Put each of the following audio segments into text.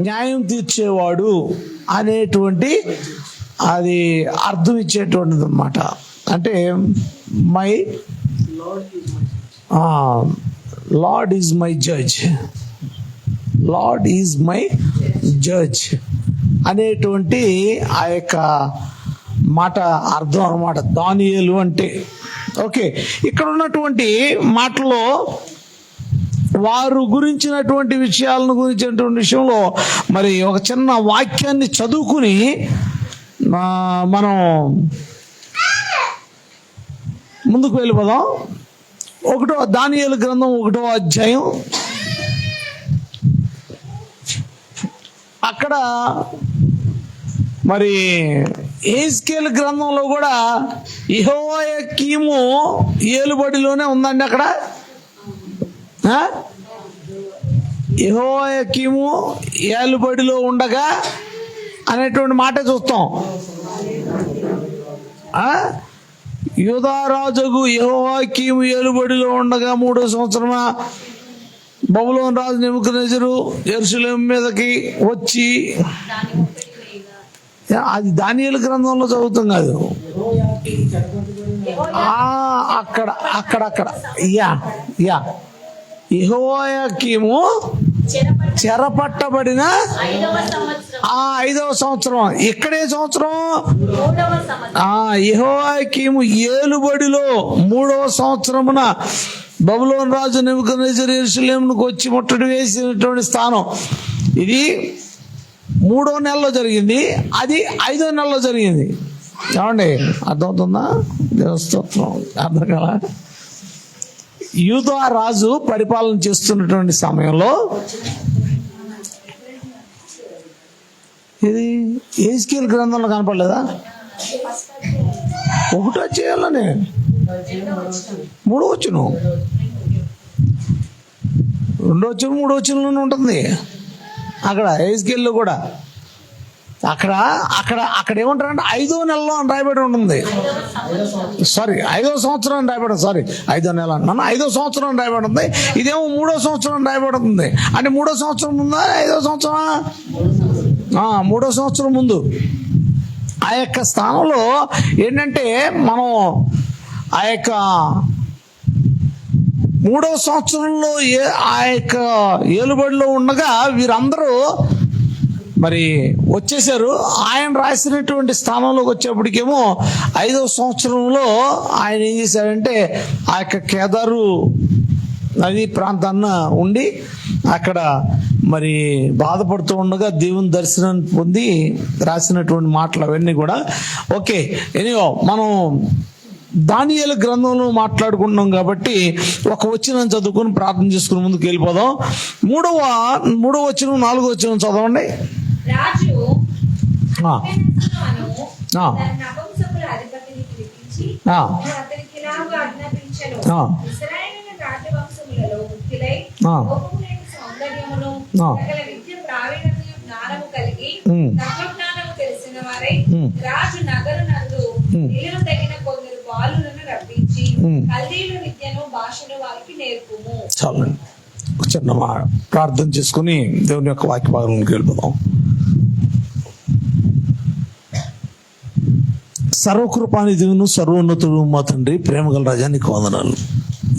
న్యాయం తీర్చేవాడు అనేటువంటి అది అర్థం ఇచ్చేటువంటిది అన్నమాట. అంటే my lord is my judge, lord is my judge అనేటువంటి ఆ యొక్క మాట అర్థం అన్నమాట దానియేలు అంటే. ఓకే, ఇక్కడ ఉన్నటువంటి మాటలో వారు గురించినటువంటి విషయాలను గురించినటువంటి విషయంలో మరి ఒక చిన్న వాక్యాన్ని చదువుకుని మనం ముందుకు వెళ్ళిపోదాం. దానియేలు గ్రంథం 1వ అధ్యాయం. అక్కడ మరి యెహెజ్కేలు గ్రంథంలో కూడా యెహోయాకీము ఏలుబడిలోనే ఉందండి. అక్కడ యెహోయాకీము ఏలుబడిలో ఉండగా అనేటువంటి మాట చూస్తాం. యూదారాజుకు యెహోయాకీము ఏలుబడిలో ఉండగా 3వ సంవత్సరమా బబులోను రాజు నెబుకద్నెజరు యెరూషలేము మీదకి వచ్చి, అది దానియేలు గ్రంథంలో చదువుతాం కాదు, అక్కడ యెహోయాకీము చెరపట్టబడిన 5వ సంవత్సరం. ఇక్కడే సంవత్సరం యెహోయాకీము ఏలుబడిలో 3వ సంవత్సరమున బబులోను రాజు నెబుకద్నెజరు యెరూషలేముకు వచ్చి ముట్టడి వేసినటువంటి స్థానం. ఇది 3వ నెలలో జరిగింది, అది 5వ నెలలో జరిగింది. ఏమండి అర్థమవుతుందా? దేవస్తోత్రం అర్థం కదా. యూదా రాజు పరిపాలన చేస్తున్నటువంటి సమయంలో ఇది యెహెజ్కేలు గ్రంథంలో కనపడలేదా? 1వ అధ్యాయంలోనే 3వ వచనం, 2వ వచనం 3వ వచనంలోనే ఉంటుంది. అక్కడ యెహెజ్కేలులో కూడా అక్కడ ఏమంటారంటే 5వ నెలలో అని రాయబడి ఉంటుంది. సారీ 5వ సంవత్సరం అని రాయబడి, సారీ 5వ నెల అన్న 5వ సంవత్సరం అని రాయబడి ఉంది. ఇదేమో 3వ సంవత్సరం అని రాయబడి ఉంది. అంటే 3వ సంవత్సరం ముందా 5వ సంవత్సరమా? 3వ సంవత్సరం ముందు. ఆ యొక్క స్థానంలో ఏంటంటే మనం ఆ యొక్క 3వ సంవత్సరంలో ఆ యొక్క ఏలుబడిలో ఉండగా వీరందరూ మరి వచ్చేసారు. ఆయన రాసినటువంటి స్థానంలోకి వచ్చేప్పటికేమో 5వ సంవత్సరంలో ఆయన ఏం చేశాడంటే ఆ యొక్క కేదారు నది ప్రాంతాన్న ఉండి అక్కడ మరి బాధపడుతూ ఉండగా దేవుని దర్శనం పొంది రాసినటువంటి మాటలు అవన్నీ కూడా. ఓకే, ఎనీవో మనం దానియేలు గ్రంథంలో మాట్లాడుకుంటున్నాం కాబట్టి ఒక వచనం చదువుకుని ప్రార్థన చేసుకుని ముందుకు వెళ్ళిపోదాం. 3వ వచనం 4వ వచనం చదవండి. రాజు రాజు నగరు నందు నీరు తగిన కొందరు బాలులను రప్పించి కల్దీయుల విద్యను భాషను వారికి నేర్పుము. చాలండి, చిన్న ప్రార్థన చేసుకుని దేవుని యొక్క వాక్య భాగంలోకి వెళ్ళిపోదాం. సర్వకృపాని దేవును సర్వోన్నతుడు మా తండ్రి, ప్రేమగల రాజా నీకు వందనాలు.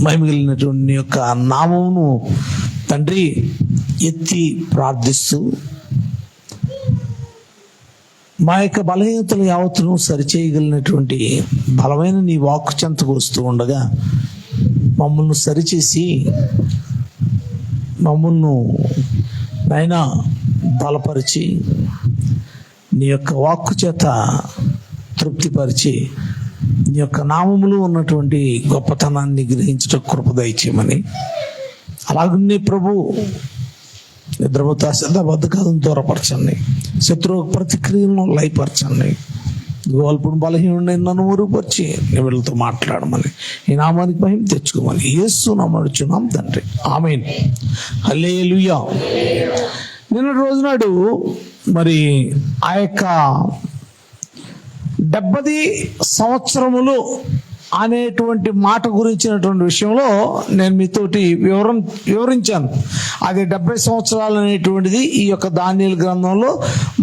మహిమగలిగినటువంటి నీ యొక్క నామమును తండ్రి ఎత్తి ప్రార్థిస్తూ మా యొక్క బలహీనతలు యావత్తును సరిచేయగలిగినటువంటి బలమైన నీ వాక్కు చెంతకు వస్తూ ఉండగా మమ్మల్ని సరిచేసి మమ్మల్ని నైనా బలపరిచి నీ యొక్క వాక్కు చేత తృప్తిపరిచి నీ యొక్క నామములో ఉన్నటువంటి గొప్పతనాన్ని గ్రహించడం కృప దయచేయమని, అలాగనే ప్రభు నిద్రపోతా సిద్ధబద్ధకాలను దూరపరచండి, శత్రువు ప్రతిక్రియలను లయపరచండి, గోల్పుడు బలహీనుడిని నన్ను ఊరుపరిచి నీ వీళ్ళతో మాట్లాడమని, ఈ నామానికి మహిమ తెచ్చుకోమని యేసు నామమున అడుగుచున్నాం తండ్రి, ఆమేన్. హల్లెలూయా. నిన్న రోజునాడు మరి ఆ యొక్క 70 సంవత్సరములు అనేటువంటి మాట గురించినటువంటి విషయంలో నేను మీతోటి వివరించాను. అది 70 సంవత్సరాలు అనేటువంటిది ఈ యొక్క దానియేలు గ్రంథంలో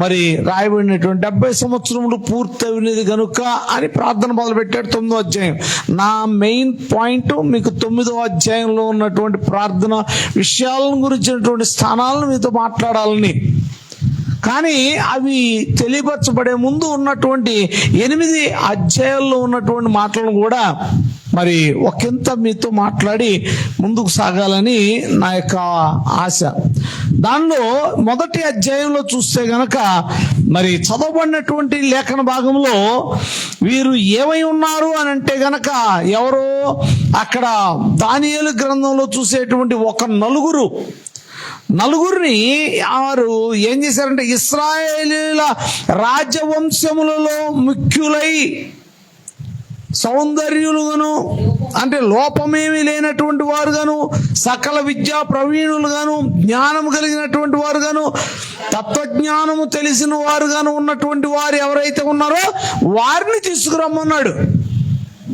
మరి రాయబడినటువంటి 70 సంవత్సరములు పూర్తయినది కనుక అని ప్రార్థన మొదలుపెట్టాడు 9వ అధ్యాయం. నా మెయిన్ పాయింట్ మీకు 9వ అధ్యాయంలో ఉన్నటువంటి ప్రార్థన విషయాలను గురించినటువంటి స్థానాలను మీతో మాట్లాడాలని, కానీ అవి తెలియపరచబడే ముందు ఉన్నటువంటి 8 అధ్యాయాల్లో ఉన్నటువంటి మాటలను కూడా మరి ఒకంత మీతో మాట్లాడి ముందుకు సాగాలని నా యొక్క ఆశ. దానిలో మొదటి అధ్యాయంలో చూస్తే గనక మరి చదవబడినటువంటి లేఖన భాగంలో వీరు ఏమై ఉన్నారు అని అంటే గనక ఎవరో అక్కడ దానియేలు గ్రంథంలో చూసేటువంటి ఒక నలుగురిని వారు ఏం చేశారంటే ఇశ్రాయేలీయుల రాజవంశములలో ముఖ్యులై సౌందర్యులుగాను, అంటే లోపమేమి లేనటువంటి వారుగాను, సకల విద్యా ప్రవీణులుగాను, జ్ఞానం కలిగినటువంటి వారుగాను, తత్వజ్ఞానము తెలిసిన వారుగాను ఉన్నటువంటి వారు ఎవరైతే ఉన్నారో వారిని తీసుకురమ్మన్నాడు.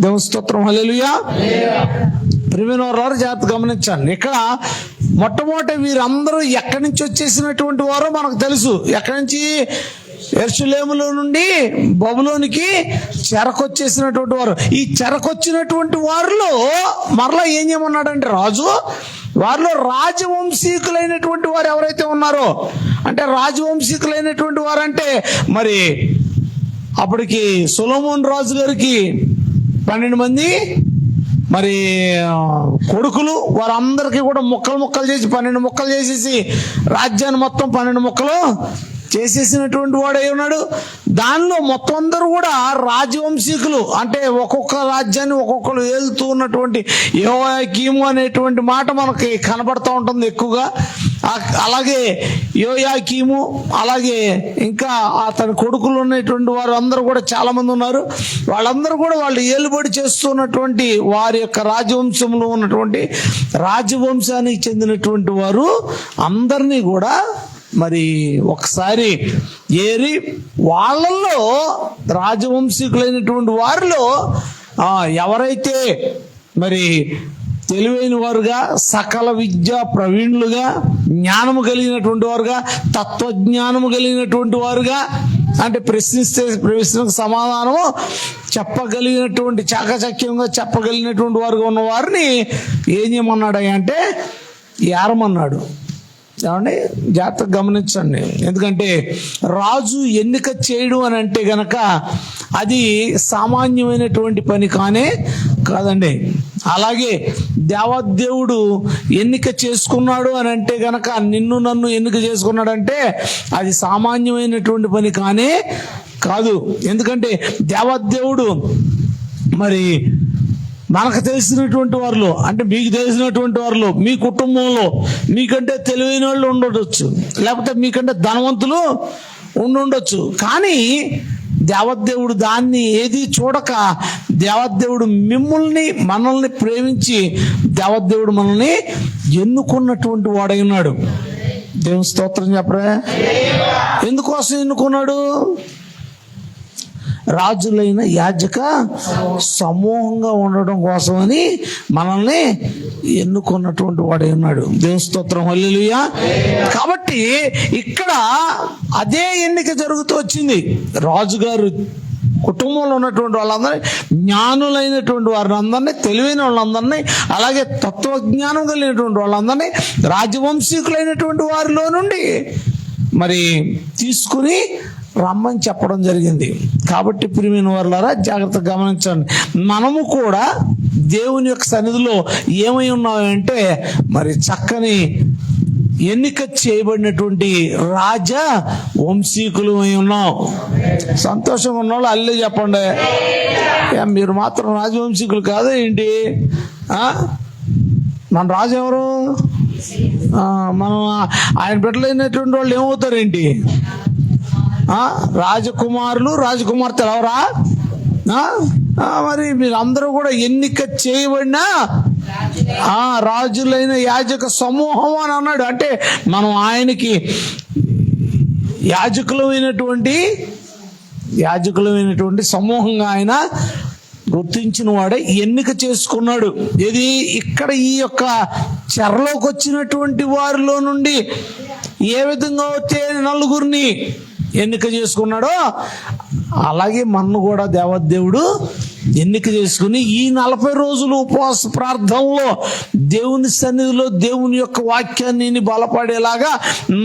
దేవుని స్తోత్రం, హల్లెలూయా. ప్రియమైన వారు జాగ్రత్త గమనించండి. ఇక్కడ మొట్టమొదటి వీరందరూ ఎక్కడి నుంచి వచ్చేసినటువంటి వారో మనకు తెలుసు. ఎక్కడి నుంచి? యెరూషలేములో నుండి బబులోనికి చెరకొచ్చేసినటువంటి వారు. ఈ చెరకొచ్చినటువంటి వారిలో మరలా ఏం చేయమన్నాడంటే రాజు, వారిలో రాజవంశీకులైనటువంటి వారు ఎవరైతే ఉన్నారో, అంటే రాజవంశీకులైనటువంటి వారు అంటే మరి అప్పటికి సొలొమోను రాజు గారికి 12 మంది మరి కొడుకులు, వారందరికీ కూడా ముక్కలు చేసి 12 ముక్కలు చేసేసి రాజ్యాన్ని మొత్తం 12 ముక్కలు చేసేసినటువంటి వాడై ఉన్నాడు. దానిలో మొత్తం అందరూ కూడా రాజవంశీకులు, అంటే ఒక్కొక్క రాజ్యాన్ని ఒక్కొక్కరు ఏలుతూ ఉన్నటువంటి యోయాకీము అనేటువంటి మాట మనకి కనబడుతూ ఉంటుంది ఎక్కువగా. అలాగే యోయాకీము, అలాగే ఇంకా అతని కొడుకులు ఉన్నటువంటి వారు అందరూ కూడా చాలా మంది ఉన్నారు. వాళ్ళందరూ కూడా వాళ్ళు ఏలుబడి చేస్తున్నటువంటి వారి యొక్క రాజవంశంలో ఉన్నటువంటి రాజవంశానికి చెందినటువంటి వారు అందరినీ కూడా మరి ఒకసారి ఏరి వాళ్ళల్లో రాజవంశీకులైనటువంటి వారిలో ఎవరైతే మరి తెలివైన వారుగా, సకల విద్యా ప్రవీణులుగా, జ్ఞానము కలిగినటువంటి వారుగా, తత్వజ్ఞానము కలిగినటువంటి వారుగా, అంటే ప్రశ్నకు సమాధానము చెప్పగలిగినటువంటి, చాకచక్యంగా చెప్పగలిగినటువంటి వారుగా ఉన్న వారిని ఏం చేయమన్నాడు అంటే ఏరమన్నాడు. ఏమండి జాగ్రత్తగా గమనించండి. ఎందుకంటే రాజు ఎన్నిక చేయడం అని అంటే గనక అది సామాన్యమైనటువంటి పని కాదండి. అలాగే దేవదేవుడు ఎన్నిక చేసుకున్నాడు అని అంటే గనక, నిన్ను నన్ను ఎన్నిక చేసుకున్నాడంటే అది సామాన్యమైనటువంటి పని కాదు. ఎందుకంటే దేవదేవుడు మరి మనకు తెలిసినటువంటి వారిలో, అంటే మీకు తెలిసినటువంటి వారిలో, మీ కుటుంబంలో మీకంటే తెలివైన వాళ్ళు ఉండొచ్చు, లేకపోతే మీకంటే ధనవంతులు ఉండొచ్చు. కానీ దేవదేవుడు దాన్ని ఏది చూడక దేవదేవుడు మనల్ని ప్రేమించి దేవదేవుడు మనల్ని ఎన్నుకున్నటువంటి వాడై ఉన్నాడు. దేవుని స్తోత్రం చెప్పరా. ఎందుకోసం ఎన్నుకున్నాడు? రాజులైన యాజక సమూహంగా ఉండడం కోసమని మనల్ని ఎన్నుకున్నటువంటి వాడే ఉన్నాడు. దేవుని స్తోత్రం, హల్లెలూయా. కాబట్టి ఇక్కడ అదే ఎన్నిక జరుగుతూ వచ్చింది. రాజుగారు కుటుంబంలో ఉన్నటువంటి వాళ్ళందరినీ, జ్ఞానులైనటువంటి వారిని అందరినీ, తెలివైన వాళ్ళందరినీ, అలాగే తత్వజ్ఞానం కలిగినటువంటి వాళ్ళందరినీ రాజవంశీకులైనటువంటి వారిలో నుండి మరి తీసుకుని రమ్మని చెప్పడం జరిగింది. కాబట్టి ప్రియమైన వారులారా జాగ్రత్తగా గమనించండి. మనము కూడా దేవుని యొక్క సన్నిధిలో ఏమై ఉన్నామంటే మరి చక్కని ఎన్నిక చేయబడినటువంటి రాజ వంశీకులు అయి ఉన్నాం. సంతోషంగా ఉన్న వాళ్ళు అల్లే చెప్పండి. మీరు మాత్రం రాజవంశీకులు కాదా ఏంటి? మన రాజు ఎవరు? మనం ఆయన బిడ్డలైనటువంటి వాళ్ళు ఏమవుతారేంటి? రాజకుమారులు, రాజకుమార్తెలు ఎవరా? మరి మీరందరూ కూడా ఎన్నిక చేయబడిన రాజులైన యాజక సమూహం అని అన్నాడు. అంటే మనం ఆయనకి యాజకులమైనటువంటి సమూహంగా ఆయన గుర్తించిన వాడే ఎన్నిక చేసుకున్నాడు. ఇది ఇక్కడ ఈ యొక్క చెరలోకి వచ్చినటువంటి వారిలో నుండి ఏ విధంగా వచ్చే నలుగురిని ఎన్నిక చేసుకున్నాడో అలాగే మన్ను కూడా దేవదేవుడు ఎన్నిక చేసుకుని ఈ 40 రోజులు ఉపవాస ప్రార్థనలో దేవుని సన్నిధిలో దేవుని యొక్క వాక్యాన్ని బలపడేలాగా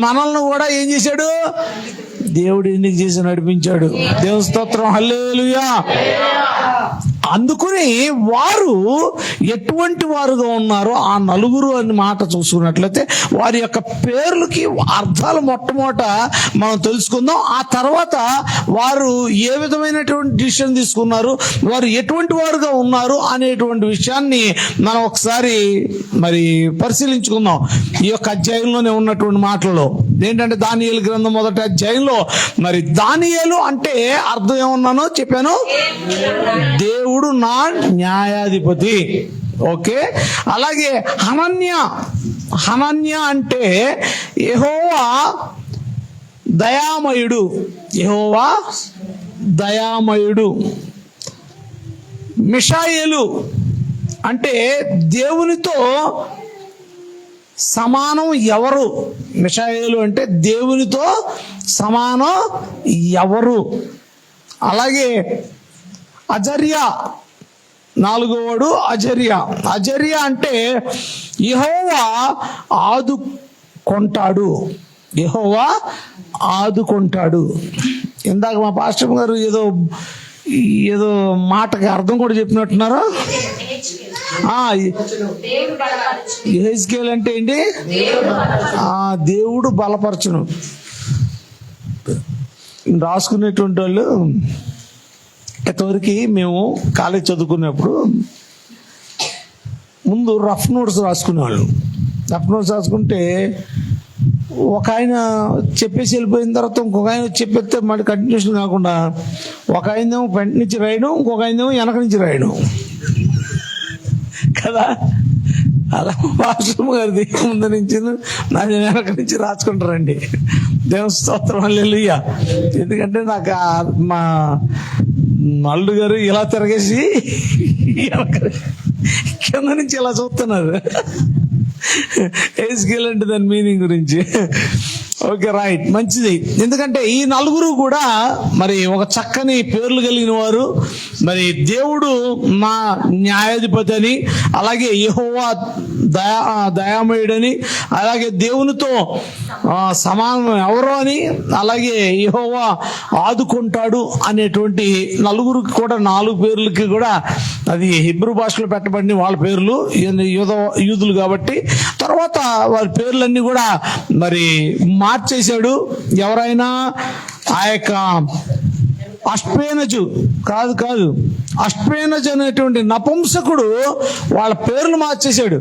మనల్ని కూడా ఏం చేశాడు? దేవుడు ఎన్నిక చేసి నడిపించాడు. దేవుని స్తోత్రం, హల్లెలూయా. అందుకని వారు ఎటువంటి వారుగా ఉన్నారో ఆ నలుగురు అని మాట చూసుకున్నట్లయితే వారి యొక్క పేర్లకి అర్థాలు మొట్టమొదట మనం తెలుసుకుందాం. ఆ తర్వాత వారు ఏ విధమైనటువంటి డిసిషన్ తీసుకున్నారు, వారు ఎటువంటి వారుగా ఉన్నారు అనేటువంటి విషయాన్ని మనం ఒకసారి మరి పరిశీలించుకుందాం. ఈ యొక్క అధ్యాయంలోనే ఉన్నటువంటి మాటల్లో ఏంటంటే దానియేలు గ్రంథం మొదటి అధ్యాయంలో మరి దానియేలు అంటే అర్థం ఏమన్నానో చెప్పాను, దేవుడు నా న్యాయాధిపతి. ఓకే. అలాగే హనన్య అంటే యెహోవా దయామయుడు. యెహోవా దయామయుడు. మిషాయేలు అంటే దేవునితో సమానం ఎవరు? మిషాయేలు అంటే దేవునితో సమానం ఎవరు? అలాగే అజర్యా, 4వవాడు అజర్యా. అజర్యా అంటే యెహోవా ఆదుకుంటాడు. యెహోవా ఆదుకుంటాడు. ఇందాక మా పాస్టర్ గారు ఏదో మాటకి అర్థం కూడా చెప్పినట్టున్నారా? యెహెజ్కేలు అంటే ఏంటి? దేవుడు బలపరచును. రాసుకునేటువంటి వాళ్ళు ఇంతవరకు మేము కాలేజ్ చదువుకునేప్పుడు ముందు రఫ్ నోట్స్ రాసుకునేవాళ్ళు. రఫ్ నోట్స్ రాసుకుంటే ఒక ఆయన చెప్పేసి వెళ్ళిపోయిన తర్వాత ఇంకొక ఆయన చెప్పేస్తే మళ్ళీ కంటిన్యూషన్ కాకుండా ఒక ఆయనేమో వెంట నుంచి రాయడం, ఇంకొక ఆయనేమో వెనక నుంచి రాయడం కదా. అలా వాష్రూమ్ గారిది ముందు నుంచి నా వెనక నుంచి రాసుకుంటారండి. దేవుని స్తోత్రం, హల్లెలూయా. ఎందుకంటే నాకు మా అల్లుడు గారు ఇలా తిరగేసి కింద నుంచి ఇలా చూస్తున్నారు. యెహెజ్కేలు అంటే దాని మీనింగ్ గురించి. ఓకే, రైట్, మంచిది. ఎందుకంటే ఈ నలుగురు కూడా మరి ఒక చక్కని పేర్లు కలిగిన వారు. మరి దేవుడు మా న్యాయాధిపతి అని, అలాగే యెహోవా దయామయుడని, అలాగే దేవునితో సమానం ఎవరో అని, అలాగే యెహోవా ఆదుకుంటాడు అనేటువంటి నలుగురికి కూడా 4 పేర్లకి కూడా అది హిబ్రూ భాషలో పెట్టబడిన వాళ్ళ పేర్లు, యూదులు కాబట్టి. తర్వాత వారి పేర్లన్నీ కూడా మరి మార్చేశాడు. ఎవరైనా ఆ యొక్క అష్పేనజు కాదు అష్పేనజు అనేటువంటి నపుంసకుడు వాళ్ళ పేర్లు మార్చేశాడు.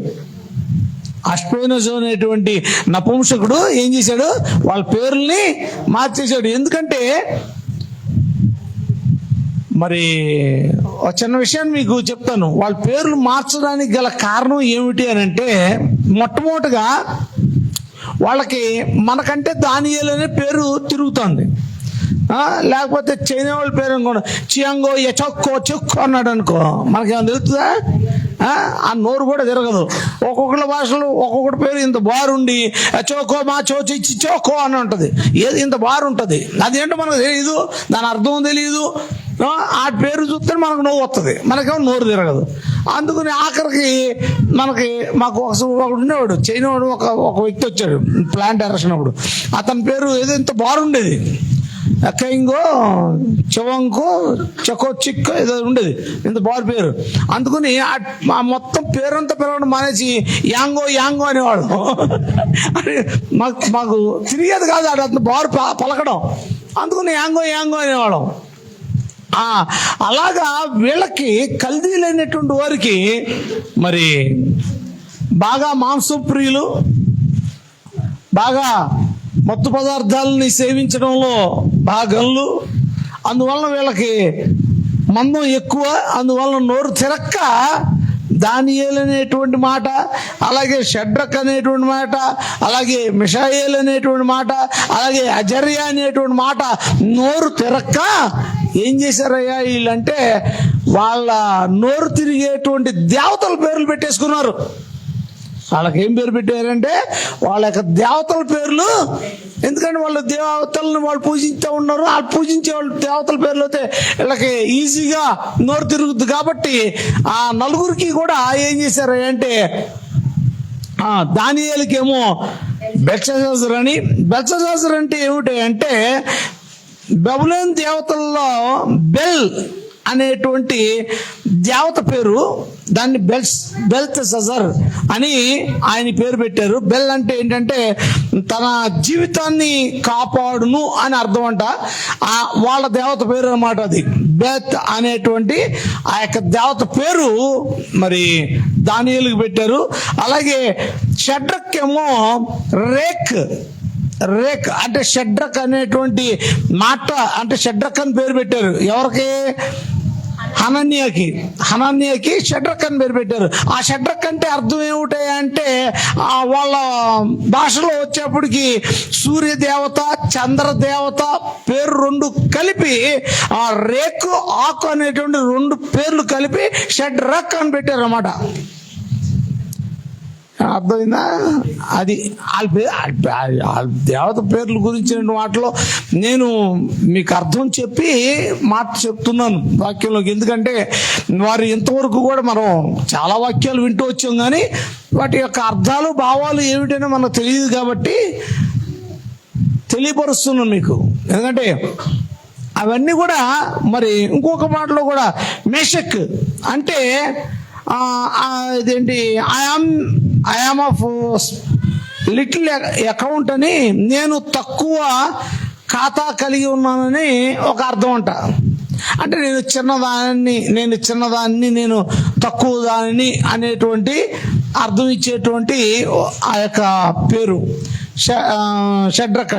అష్పేనజు అనేటువంటి నపుంసకుడు ఏం చేశాడు? వాళ్ళ పేర్లని మార్చేశాడు. ఎందుకంటే మరి ఒక చిన్న విషయాన్ని మీకు చెప్తాను. వాళ్ళ పేర్లు మార్చడానికి గల కారణం ఏమిటి అని అంటే, మొట్టమొదటిగా వాళ్ళకి మనకంటే దానియేలు అనే పేరు తిరుగుతుంది. లేకపోతే చైనా వాళ్ళ పేరు అనుకోండి, చియాంగో చెక్కో అన్నాడు అనుకో, మనకేమైనా తెలుస్తుందా? ఆ నోరు కూడా తిరగదు. ఒక్కొక్కళ్ళ భాషలో ఒక్కొక్కటి పేరు ఇంత బారుండి చోకో మా చోచి చోకో అని ఉంటుంది. ఏది ఇంత బారు ఉంటుంది, అదేంటో మనకు తెలియదు, దాని అర్థం తెలియదు. ఆ పేరు చూస్తే మనకు నవ్వు వస్తుంది, మనకేమో నోరు తిరగదు. అందుకని ఆఖరికి మాకు ఒకడు ఉండేవాడు, చైనా వాడు, ఒక వ్యక్తి వచ్చాడు ప్లాంట్ ఎరక్షన్ అప్పుడు. అతని పేరు ఏదో ఇంత బారుండేది, కైంగో చవంకో చకో చిక్కో ఏదో ఉండేది, ఇంత బారు పేరు. అందుకని ఆ మొత్తం పేరంతా పిలవడం మానేసి యాంగో అనేవాడు. మాకు తిరిగేది కాదు అంత బారు పలకడం, అందుకని యాంగో అనేవాళ్ళం. అలాగా వీళ్ళకి కల్దీలైనటువంటి వారికి మరి బాగా మాంసప్రియులు, బాగా మత్తు పదార్థాలని సేవించడంలో భాగంలు, అందువలన వీళ్ళకి మందం ఎక్కువ, అందువలన నోరు తిరక్క దానియేలు అనేటువంటి మాట, అలాగే షడ్రక్ అనేటువంటి మాట, అలాగే మిషాయేలు అనేటువంటి మాట, అలాగే అజర్యా అనేటువంటి మాట నోరు తిరక్క ఏం చేశారయ్యా వీళ్ళంటే వాళ్ళ నోరు తిరిగేటువంటి దేవతల పేర్లు పెట్టేసుకున్నారు. వాళ్ళకి ఏం పేరు పెట్టారంటే వాళ్ళ యొక్క దేవతల పేర్లు. ఎందుకంటే వాళ్ళ దేవతలను వాళ్ళు పూజిస్తూ ఉన్నారు. వాళ్ళు పూజించే వాళ్ళ దేవతల పేర్లు అయితే వీళ్ళకి ఈజీగా నోరు తిరుగుద్ది. కాబట్టి ఆ నలుగురికి కూడా ఏం చేశారు అంటే దానియేలుకేమో బెల్షస్సర్ అని. బెల్షస్సర్ అంటే ఏమిటి అంటే బబులోను దేవతల్లో బెల్ అనేటువంటి దేవత పేరు, దాన్ని బెల్షస్సర్ అని ఆయన పేరు పెట్టారు. బెల్ అంటే ఏంటంటే తన జీవితాన్ని కాపాడును అని అర్థం అంట. వాళ్ళ దేవత పేరు అన్నమాట అది. బెత్ అనేటువంటి ఆ యొక్క దేవత పేరు మరి దానియేలుకు పెట్టారు. అలాగే షడ్రక్ ఏమో రేక్ అంటే షడ్రక్ అనేటువంటి మాట అంటే షడ్రక్ అని పేరు పెట్టారు. ఎవరికి? హనన్యాకి షడ్రక్ అని పేరు పెట్టారు. ఆ షడ్రక్ అంటే అర్థం ఏమిటాయి అంటే వాళ్ళ భాషలో వచ్చేప్పటికి సూర్యదేవత చంద్రదేవత పేరు రెండు కలిపి ఆ రేకు ఆకు అనేటువంటి రెండు పేర్లు కలిపి షడ్రక్ అని పెట్టారు అన్నమాట. అర్థమైందా? అది వాళ్ళ దేవత పేర్ల గురించిన వాటిలో నేను మీకు అర్థం చెప్పి మాట చెప్తున్నాను వాక్యంలోకి. ఎందుకంటే వారు ఇంతవరకు కూడా మనం చాలా వాక్యాలు వింటూ వచ్చాం, కానీ వాటి యొక్క అర్థాలు భావాలు ఏమిటనే మనకు తెలియదు. కాబట్టి తెలియపరుస్తున్నాను మీకు. ఎందుకంటే అవన్నీ కూడా మరి ఇంకొక మాటలో కూడా మేషక్ అంటే ఇదేంటి ఐఆమ్ ఆఫ్ లిటిల్ అకౌంట్ అని, నేను తక్కువ ఖాతా కలిగి ఉన్నానని ఒక అర్థం అంట. అంటే నేను చిన్నదాన్ని నేను తక్కువ దానిని అనేటువంటి అర్థం ఇచ్చేటువంటి ఆ యొక్క పేరు షడ్రక్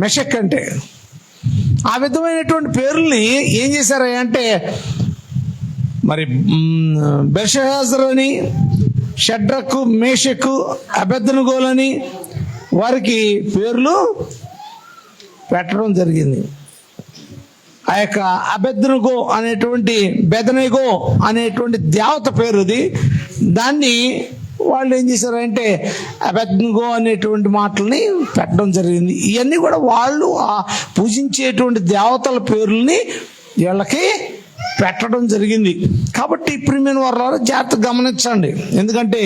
మెషక్ అంటే. ఆ విధమైనటువంటి పేర్లని ఏం చేశారు అంటే మరి బెల్షస్సర్ అని, షడ్రకు, మేషకు, అబేద్నెగోలని వారికి పేర్లు పెట్టడం జరిగింది. ఆ యొక్క అబేద్నెగో అనేటువంటి దేవత పేరుది. దాన్ని వాళ్ళు ఏం చేశారంటే అబేద్నెగో అనేటువంటి మాటల్ని పెట్టడం జరిగింది. ఇవన్నీ కూడా వాళ్ళు పూజించేటువంటి దేవతల పేర్లని వీళ్ళకి పెట్టడం జరిగింది. కాబట్టి ప్రియమైన వారు జాగ్రత్తగా గమనించండి. ఎందుకంటే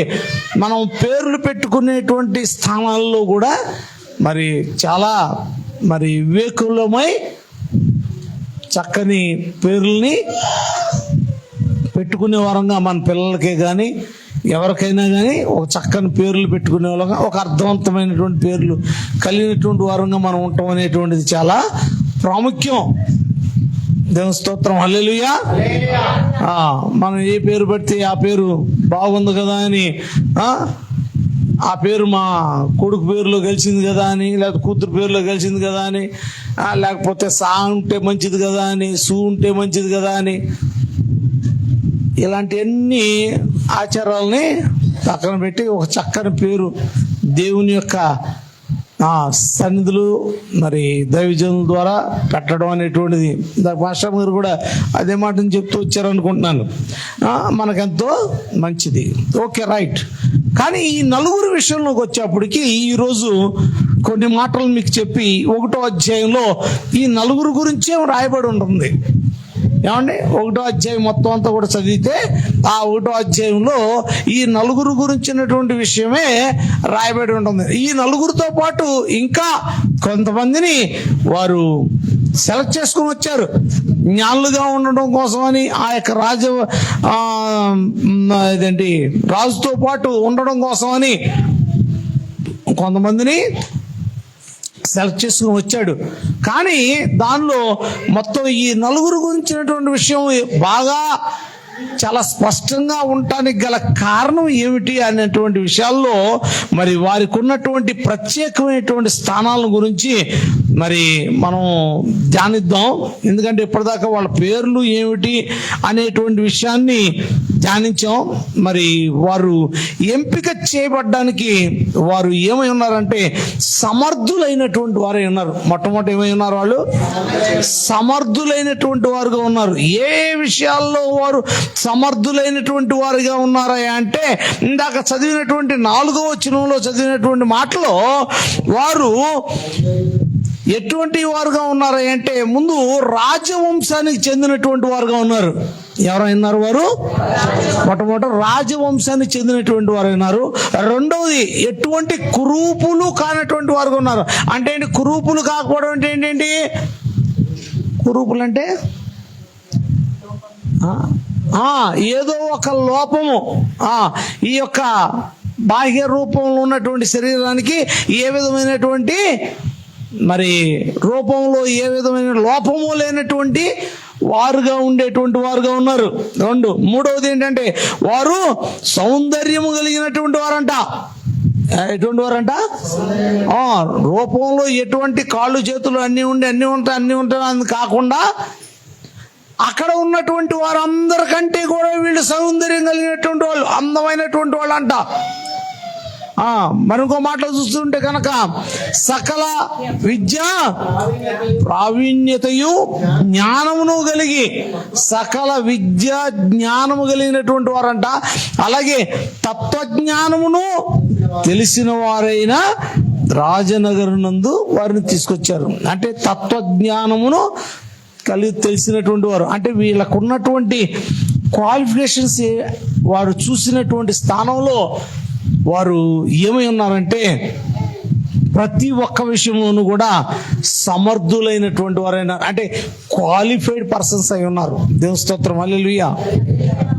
మనం పేర్లు పెట్టుకునేటువంటి స్థానాల్లో కూడా మరి చాలా మరి వివేకులమై చక్కని పేర్లని పెట్టుకునే వారంగా మన పిల్లలకే కానీ ఎవరికైనా కానీ ఒక చక్కని పేర్లు పెట్టుకునే వాళ్ళగా, ఒక అర్థవంతమైనటువంటి పేర్లు కలిగినటువంటి వారంగా మనం ఉంటాం అనేటువంటిది చాలా ప్రాముఖ్యం. దేవుని స్తోత్రం, హల్లెలూయా. మనం ఏ పేరు పెడితే ఆ పేరు బాగుంది కదా అని, ఆ పేరు మా కొడుకు పేరులో గెలిచింది కదా అని, లేకపోతే కూతురు పేరులో గెలిచింది కదా అని, లేకపోతే సా ఉంటే మంచిది కదా అని, సు ఉంటే మంచిది కదా అని, ఇలాంటివన్నీ ఆచారాలని పక్కన పెట్టి ఒక చక్కని పేరు దేవుని యొక్క సన్నిధులు మరి దైవజనుల ద్వారా పెట్టడం అనేటువంటిది పాస్టర్ గారు కూడా అదే మాటను చెప్తూ వచ్చారనుకుంటున్నాను. మనకెంతో మంచిది. Okay, right. కానీ ఈ నలుగురు విషయంలోకి వచ్చేప్పటికి ఈరోజు కొన్ని మాటలు మీకు చెప్పి 1వ అధ్యాయంలో ఈ నలుగురు గురించే రాయబడి ఉంటుంది. ఏమండి, 1వ అధ్యాయం మొత్తం అంతా కూడా చదివితే ఆ 1వ అధ్యాయంలో ఈ నలుగురు గురించినటువంటి విషయమే రాయబడి ఉంటుంది. ఈ నలుగురితో పాటు ఇంకా కొంతమందిని వారు సెలెక్ట్ చేసుకుని వచ్చారు జ్ఞానులుగా ఉండడం కోసమని. ఆ యొక్క రాజుతో పాటు ఉండడం కోసమని కొంతమందిని సెలెక్ట్ చేసుకుని వచ్చాడు. కానీ దానిలో మొత్తం ఈ నలుగురు గురించినటువంటి విషయం బాగా చాలా స్పష్టంగా ఉండటానికి గల కారణం ఏమిటి అనేటువంటి విషయాల్లో మరి వారికి ఉన్నటువంటి ప్రత్యేకమైనటువంటి స్థానాల గురించి మరి మనం ధ్యానిద్దాం. ఎందుకంటే ఇప్పటిదాకా వాళ్ళ పేర్లు ఏమిటి అనేటువంటి విషయాన్ని ధ్యానించాం. మరి వారు ఎంపిక చేయబడ్డానికి వారు ఏమై ఉన్నారంటే సమర్థులైనటువంటి వారే ఉన్నారు. మొట్టమొదటి ఏమై ఉన్నారు? వాళ్ళు సమర్థులైనటువంటి వారుగా ఉన్నారు. ఏ విషయాల్లో వారు సమర్థులైనటువంటి వారుగా ఉన్నారా అంటే, ఇందాక చదివినటువంటి 4వ వచనంలో చదివినటువంటి మాటలో వారు ఎటువంటి వారుగా ఉన్నారా అంటే, ముందు రాజవంశానికి చెందినటువంటి వారుగా ఉన్నారు. ఎవరైనారు వారు? మొట్టమొదటి రాజవంశానికి చెందినటువంటి వారు అయినారు. రెండవది ఎటువంటి కురూపులు కానటువంటి వారుగా ఉన్నారు. అంటే ఏంటి కురూపులు కాకపోవడం అంటే ఏంటండి? కురూపులు అంటే ఏదో ఒక లోపము, ఈ యొక్క బాహ్య రూపంలో ఉన్నటువంటి శరీరానికి ఏ విధమైనటువంటి మరి రూపంలో ఏ విధమైన లోపము లేనటువంటి వారుగా ఉండేటువంటి వారుగా ఉన్నారు. మూడవది ఏంటంటే వారు సౌందర్యము కలిగినటువంటి వారంట. ఎటువంటి వారంట? రూపంలో ఎటువంటి కాళ్ళు చేతులు అన్నీ ఉంటాయి అని కాకుండా అక్కడ ఉన్నటువంటి వారందరికంటే కూడా వీళ్ళు సౌందర్యం కలిగినటువంటి వాళ్ళు, అందమైనటువంటి వాళ్ళు అంట. మరొక మాటలో చూస్తుంటే కనుక సకల విద్య ప్రావీణ్యతయు జ్ఞానమును కలిగి, సకల విద్య జ్ఞానము కలిగినటువంటి వారంట. అలాగే తత్వజ్ఞానమును తెలిసిన వారైన రాజనగరునందు వారిని తీసుకొచ్చారు. అంటే తత్వజ్ఞానమును తెలిసినటువంటి వారు అంటే వీళ్ళకు ఉన్నటువంటి క్వాలిఫికేషన్స్ వారు చూసినటువంటి స్థానంలో వారు ఏమై ఉన్నారంటే ప్రతి ఒక్క విషయంలోనూ కూడా సమర్థులైనటువంటి వారైనా, అంటే క్వాలిఫైడ్ పర్సన్స్ అయి ఉన్నారు. దేవుని స్తోత్రం, హల్లెలూయా.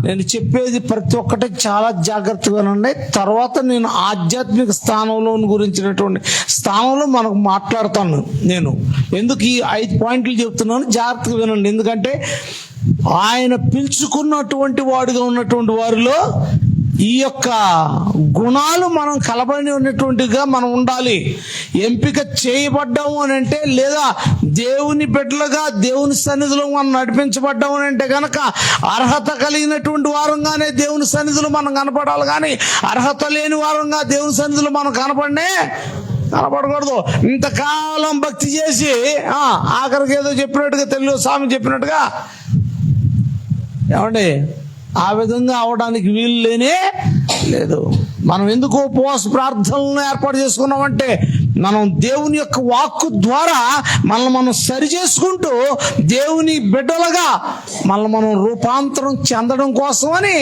నేను చెప్పేది ప్రతి ఒక్కటి చాలా జాగ్రత్తగా ఉన్నాయి. తర్వాత నేను ఆధ్యాత్మిక స్థానంలో గురించినటువంటి స్థానంలో మనకు మాట్లాడతాను. నేను ఎందుకు ఈ 5 పాయింట్లు చెప్తున్నాను, జాగ్రత్తగా వినండి. ఎందుకంటే ఆయన పిలుచుకున్నటువంటి వాడుగా ఉన్నటువంటి వారిలో ఈ యొక్క గుణాలు మనం కలబడి ఉన్నటువంటిగా మనం ఉండాలి. ఎంపిక చేయబడ్డాము అని అంటే, లేదా దేవుని బిడ్డలుగా దేవుని సన్నిధిలో మనం నడిపించబడ్డాము అని అంటే కనుక అర్హత కలిగినటువంటి వారంగానే దేవుని సన్నిధిలో మనం కనపడాలి. కానీ అర్హత లేని వారంగా దేవుని సన్నిధిలో మనం కనపడకూడదు. ఇంతకాలం భక్తి చేసి ఆఖరికి ఏదో చెప్పినట్టుగా తెలుగు స్వామి చెప్పినట్టుగా ఏమండి ఆ విధంగా అవడానికి వీలు లేనే లేదు. మనం ఎందుకు ఉపవాస ప్రార్థనలను ఏర్పాటు చేసుకున్నామంటే, మనం దేవుని యొక్క వాక్కు ద్వారా మనల్ని మనం సరి చేసుకుంటూ దేవుని బిడ్డలుగా మనం రూపాంతరం చెందడం కోసమని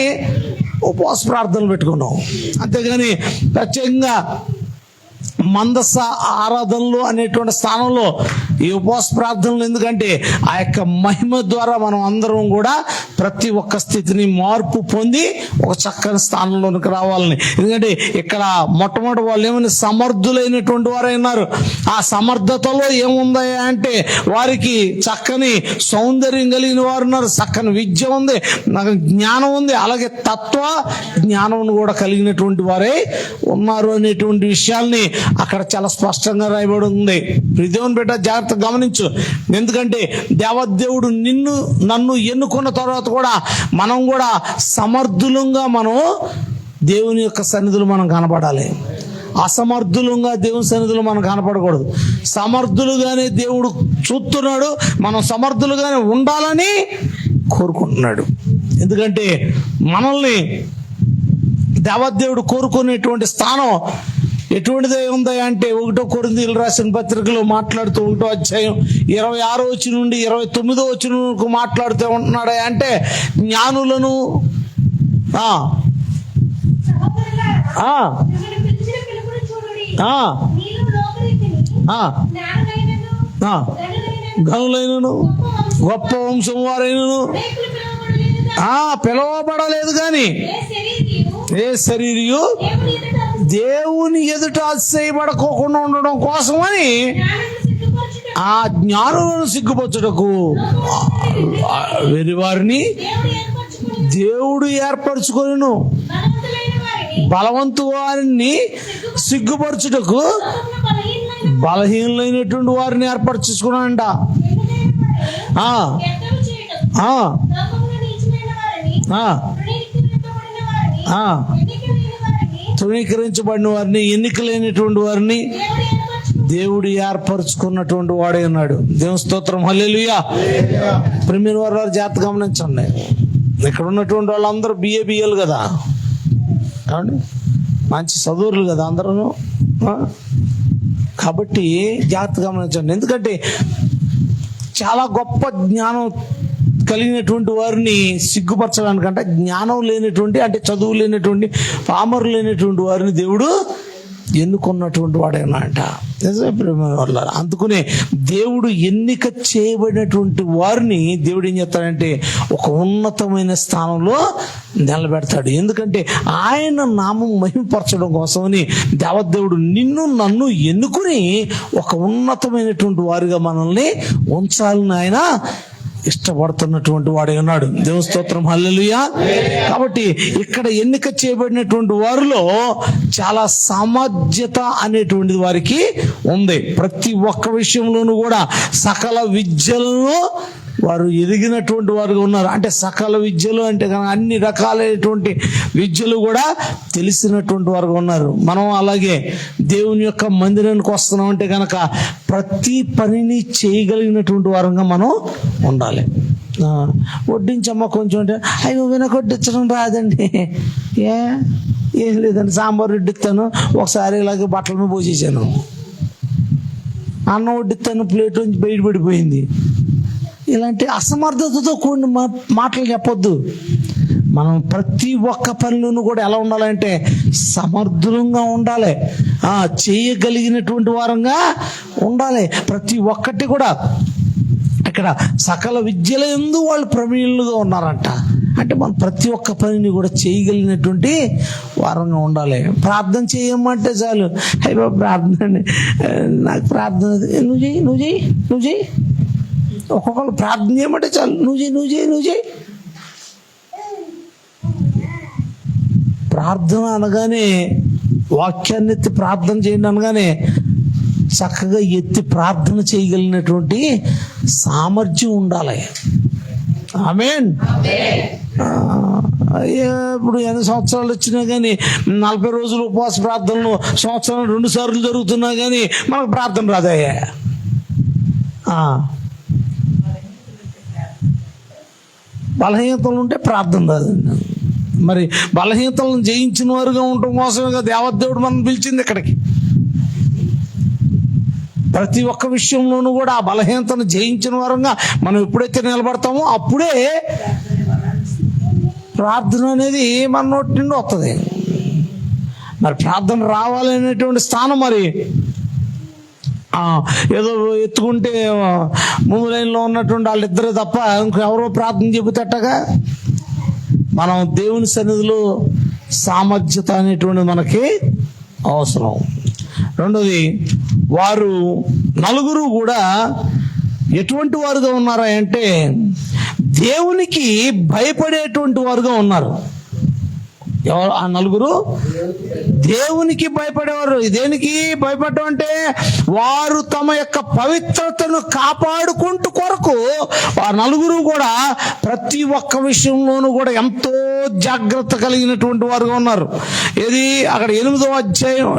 ఉపవాస ప్రార్థనలు పెట్టుకున్నాం. అంతేగాని ప్రత్యేకంగా మందస ఆరాధనలు అనేటువంటి స్థానంలో ఈ ఉపవాస ప్రార్థనలు ఎందుకంటే ఆ యొక్క మహిమ ద్వారా మనం అందరం కూడా ప్రతి ఒక్క స్థితిని మార్పు పొంది ఒక చక్కని స్థానంలోనికి రావాలని. ఎందుకంటే ఇక్కడ మొట్టమొదటి వాళ్ళు ఏమైనా సమర్థులైనటువంటి వారు అయినారు. ఆ సమర్థతలో ఏముందా అంటే వారికి చక్కని సౌందర్యం కలిగిన వారు ఉన్నారు, చక్కని విద్య ఉంది, జ్ఞానం ఉంది, అలాగే తత్వ జ్ఞానం కూడా కలిగినటువంటి వారే ఉన్నారు అనేటువంటి విషయాల్ని అక్కడ చాలా స్పష్టంగా రాయబడి ఉంది. దేవుని బిడ్డ జాగ్రత్త గమనించు. ఎందుకంటే దేవదేవుడు నన్ను ఎన్నుకున్న తర్వాత కూడా మనం కూడా సమర్థులంగా మనం దేవుని యొక్క సన్నిధిలో మనం కనపడాలి. అసమర్థులంగా దేవుని సన్నిధిలో మనం కనపడకూడదు. సమర్థులుగానే దేవుడు చూస్తున్నాడు, మనం సమర్థులుగానే ఉండాలని కోరుకుంటున్నాడు. ఎందుకంటే మనల్ని దేవదేవుడు కోరుకునేటువంటి స్థానం ఎటువంటిదే ఉందా అంటే 1 కొరింథీయులు రాసిన పత్రికలో మాట్లాడుతూ 1వ అధ్యాయం 26వ వచనం నుండి 29వ వచనం వరకు మాట్లాడుతూ ఉంటున్నాడా అంటే జ్ఞానులను గనులైనను గొప్ప వంశం వారైనను పిలవబడలేదు. కానీ ఏ శరీరియు దేవుని ఎదుట అతిశయపడకోకుండా ఉండడం కోసమని ఆ జ్ఞానులను సిగ్గుపరచుటకు వెరివారిని దేవుడు ఏర్పరచుకొనెను. బలవంతు వారిని సిగ్గుపరచుటకు బలహీనులైనటువంటి వారిని ఏర్పరచుకున్నాడంట. ఆ, ఎన్నిక లేని వారిని తృణీకరించబడిన వారిని, ఎన్నిక లేనటువంటి వారిని దేవుడు ఏర్పరచుకున్నాడు. దేవుడు ఏర్పరచుకున్నటువంటి వాడే ఉన్నాడు. దేవుని స్తోత్రం, హల్లెలూయా. ప్రిమియర్ వారు జాగ్రత్త గమనించండి. ఇక్కడ ఉన్నటువంటి వాళ్ళందరూ బిఏలు కదా, ఏమండి, మంచి చదువులు కదా అందరూ. కాబట్టి జాగ్రత్త గమనించండి. ఎందుకంటే చాలా గొప్ప జ్ఞానం కలిగినటువంటి వారిని సిగ్గుపరచడానికంటే, జ్ఞానం లేనటువంటి, అంటే చదువు లేనటువంటి, పామరు లేనటువంటి వారిని దేవుడు ఎన్నుకున్నటువంటి వాడేనంట. అందుకునే దేవుడు ఎన్నిక చేయబడినటువంటి వారిని దేవుడు ఏం చేస్తాడంటే ఒక ఉన్నతమైన స్థానంలో నిలబెడతాడు. ఎందుకంటే ఆయన నామం మహిమపరచడం కోసమని దేవదేవుడు నిన్ను నన్ను ఎన్నుకుని ఒక ఉన్నతమైనటువంటి వారిగా మనల్ని ఉంచాలని ఆయన ఇష్టపడుతున్నటువంటి వాడే ఉన్నాడు. దేవుని స్తోత్రం, హల్లెలూయా. కాబట్టి ఇక్కడ ఎన్నిక చేయబడినటువంటి వారిలో చాలా సామర్థ్యత అనేటువంటిది వారికి ఉంది. ప్రతి ఒక్క విషయంలోనూ కూడా సకల విద్యలను వారు ఎదిగినటువంటి వారుగా ఉన్నారు. అంటే సకల విద్యలు అంటే కనుక అన్ని రకాలైనటువంటి విద్యలు కూడా తెలిసినటువంటి వారుగా ఉన్నారు. మనం అలాగే దేవుని యొక్క మందిరానికి వస్తున్నాం అంటే కనుక ప్రతి పనిని చేయగలిగినటువంటి వారంగా మనం ఉండాలి. వడ్డించమ్మ కొంచెం అంటే అయ్యో వినకొడ్డించడం రాదండి, ఏం లేదండి, సాంబార్ వడ్డిస్తాను, ఒకసారి ఇలాగే బట్టల మీద పోసేసాను, అన్నం వడ్డిస్తాను, ప్లేట్ నుంచి బయటపడిపోయింది. ఇలాంటి అసమర్థతతో కూడిన మాటలు చెప్పొద్దు. మనం ప్రతి ఒక్క పనిలోనూ కూడా ఎలా ఉండాలంటే సమర్థులంగా ఉండాలి, చేయగలిగినటువంటి వారంగా ఉండాలి. ప్రతి ఒక్కటి కూడా ఇక్కడ సకల విద్యల యందు వాళ్ళు ప్రవీణులుగా ఉన్నారంట. అంటే మనం ప్రతి ఒక్క పనిని కూడా చేయగలిగినటువంటి వారంగా ఉండాలి. ప్రార్థన చేయమంటే చాలు, అయ్యో ప్రార్థన అండి, నాకు ప్రార్థన నువ్వు చేయి, నువ్వు చేయి, నువ్వు చేయి. ఒక్కొక్కరు ప్రార్థన చేయమంటే చాలు, నువ్వు చేయి, నువ్వు చేయి, నువ్వు చేయి. ప్రార్థన అనగానే వాక్యాన్ని ఎత్తి ప్రార్థన చేయండి అనగానే చక్కగా ఎత్తి ప్రార్థన చేయగలిగినటువంటి సామర్థ్యం ఉండాలి. ఆమేన్. ఇప్పుడు 8 సంవత్సరాలు వచ్చినా కానీ 40 రోజులు ఉపవాస ప్రార్థనలు సంవత్సరం 2 సార్లు జరుగుతున్నా కానీ మనకు ప్రార్థన రాదయ్యా. బలహీనతలు ఉంటే ప్రార్థన రాదు. మరి బలహీనతలను జయించిన వారుగా ఉండటం కోసమే దేవదేవుడు మనం పిలిచింది ఇక్కడికి. ప్రతి ఒక్క విషయంలోనూ కూడా ఆ బలహీనతను జయించిన వారంగా మనం ఎప్పుడైతే నిలబడతామో అప్పుడే ప్రార్థన అనేది మన నోటి నుండి వస్తుంది. మరి ప్రార్థన రావాలనేటువంటి స్థానం మరి ఏదో ఎత్తుకుంటే ముందు లైన్లో ఉన్నటువంటి వాళ్ళిద్దరే తప్ప ఇంకెవరో ప్రార్థన చెబుతట్టగా మనం దేవుని సన్నిధిలో సామర్థ్యత అనేటువంటిది మనకి అవసరం. రెండోది, వారు నలుగురు కూడా ఎటువంటి వారుగా ఉన్నారా అంటే దేవునికి భయపడేటువంటి వారుగా ఉన్నారు. ఎవరు ఆ నలుగురు? దేవునికి భయపడేవారు. దేనికి భయపడటం అంటే వారు తమ యొక్క పవిత్రతను కాపాడుకుంటూ కొరకు ఆ నలుగురు కూడా ప్రతి ఒక్క విషయంలోనూ కూడా ఎంతో జాగ్రత్త కలిగినటువంటి వారుగా ఉన్నారు. ఏది అక్కడ 8వ అధ్యాయం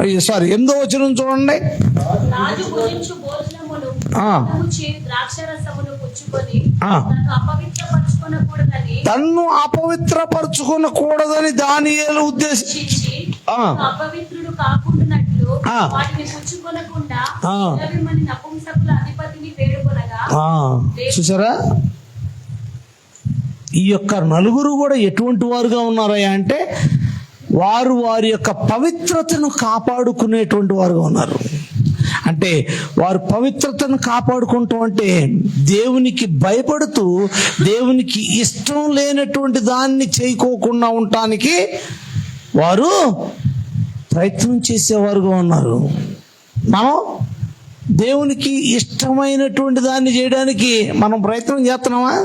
8వ వచనం చూడండి. రాజు భుజించు భోజనమును ద్రాక్షారసమును పుచ్చుకొని తన్ను అపవిత్రపరచుకొనకూడదని దానియేలు ఉద్దేశించి అపవిత్రుడు కాకుండానట్లు వాటిని పుచ్చుకొనకుండా 20 మంది నపుంసకుల అధిపతిని వేడుకొనగా. చూసారా, ఈ యొక్క నలుగురు కూడా ఎటువంటి వారుగా ఉన్నారా అంటే వారు వారి యొక్క పవిత్రతను కాపాడుకునేటువంటి వారుగా ఉన్నారు. అంటే వారు పవిత్రతను కాపాడుకుంటాం అంటే దేవునికి భయపడుతూ దేవునికి ఇష్టం లేనటువంటి దాన్ని చేయకోకుండా ఉండటానికి వారు ప్రయత్నం చేసేవారుగా ఉన్నారు. మనం దేవునికి ఇష్టమైనటువంటి దాన్ని చేయడానికి మనం ప్రయత్నం చేస్తున్నామా?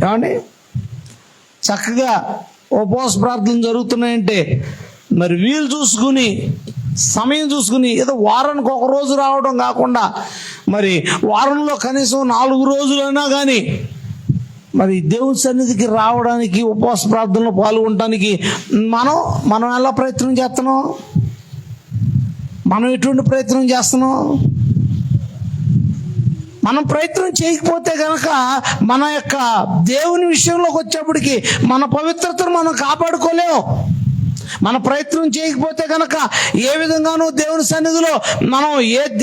ఏమండి, చక్కగా ఉపవాస ప్రార్థనలు జరుగుతున్నాయంటే మరి వీలు చూసుకుని సమయం చూసుకుని ఏదో వారానికి ఒక రోజు రావడం కాకుండా మరి వారంలో కనీసం 4 రోజులైనా కానీ మరి దేవుని సన్నిధికి రావడానికి, ఉపవాస ప్రార్థనలో పాల్గొనడానికి మనం ఎలా ప్రయత్నం చేస్తున్నాం? మనం ఎటువంటి ప్రయత్నం చేస్తున్నాం? మనం ప్రయత్నం చేయకపోతే కనుక మన యొక్క దేవుని విషయంలోకి వచ్చేప్పటికి మన పవిత్రతను మనం కాపాడుకోలేము. మన ప్రయత్నం చేయకపోతే కనుక ఏ విధంగానూ దేవుని సన్నిధిలో మనం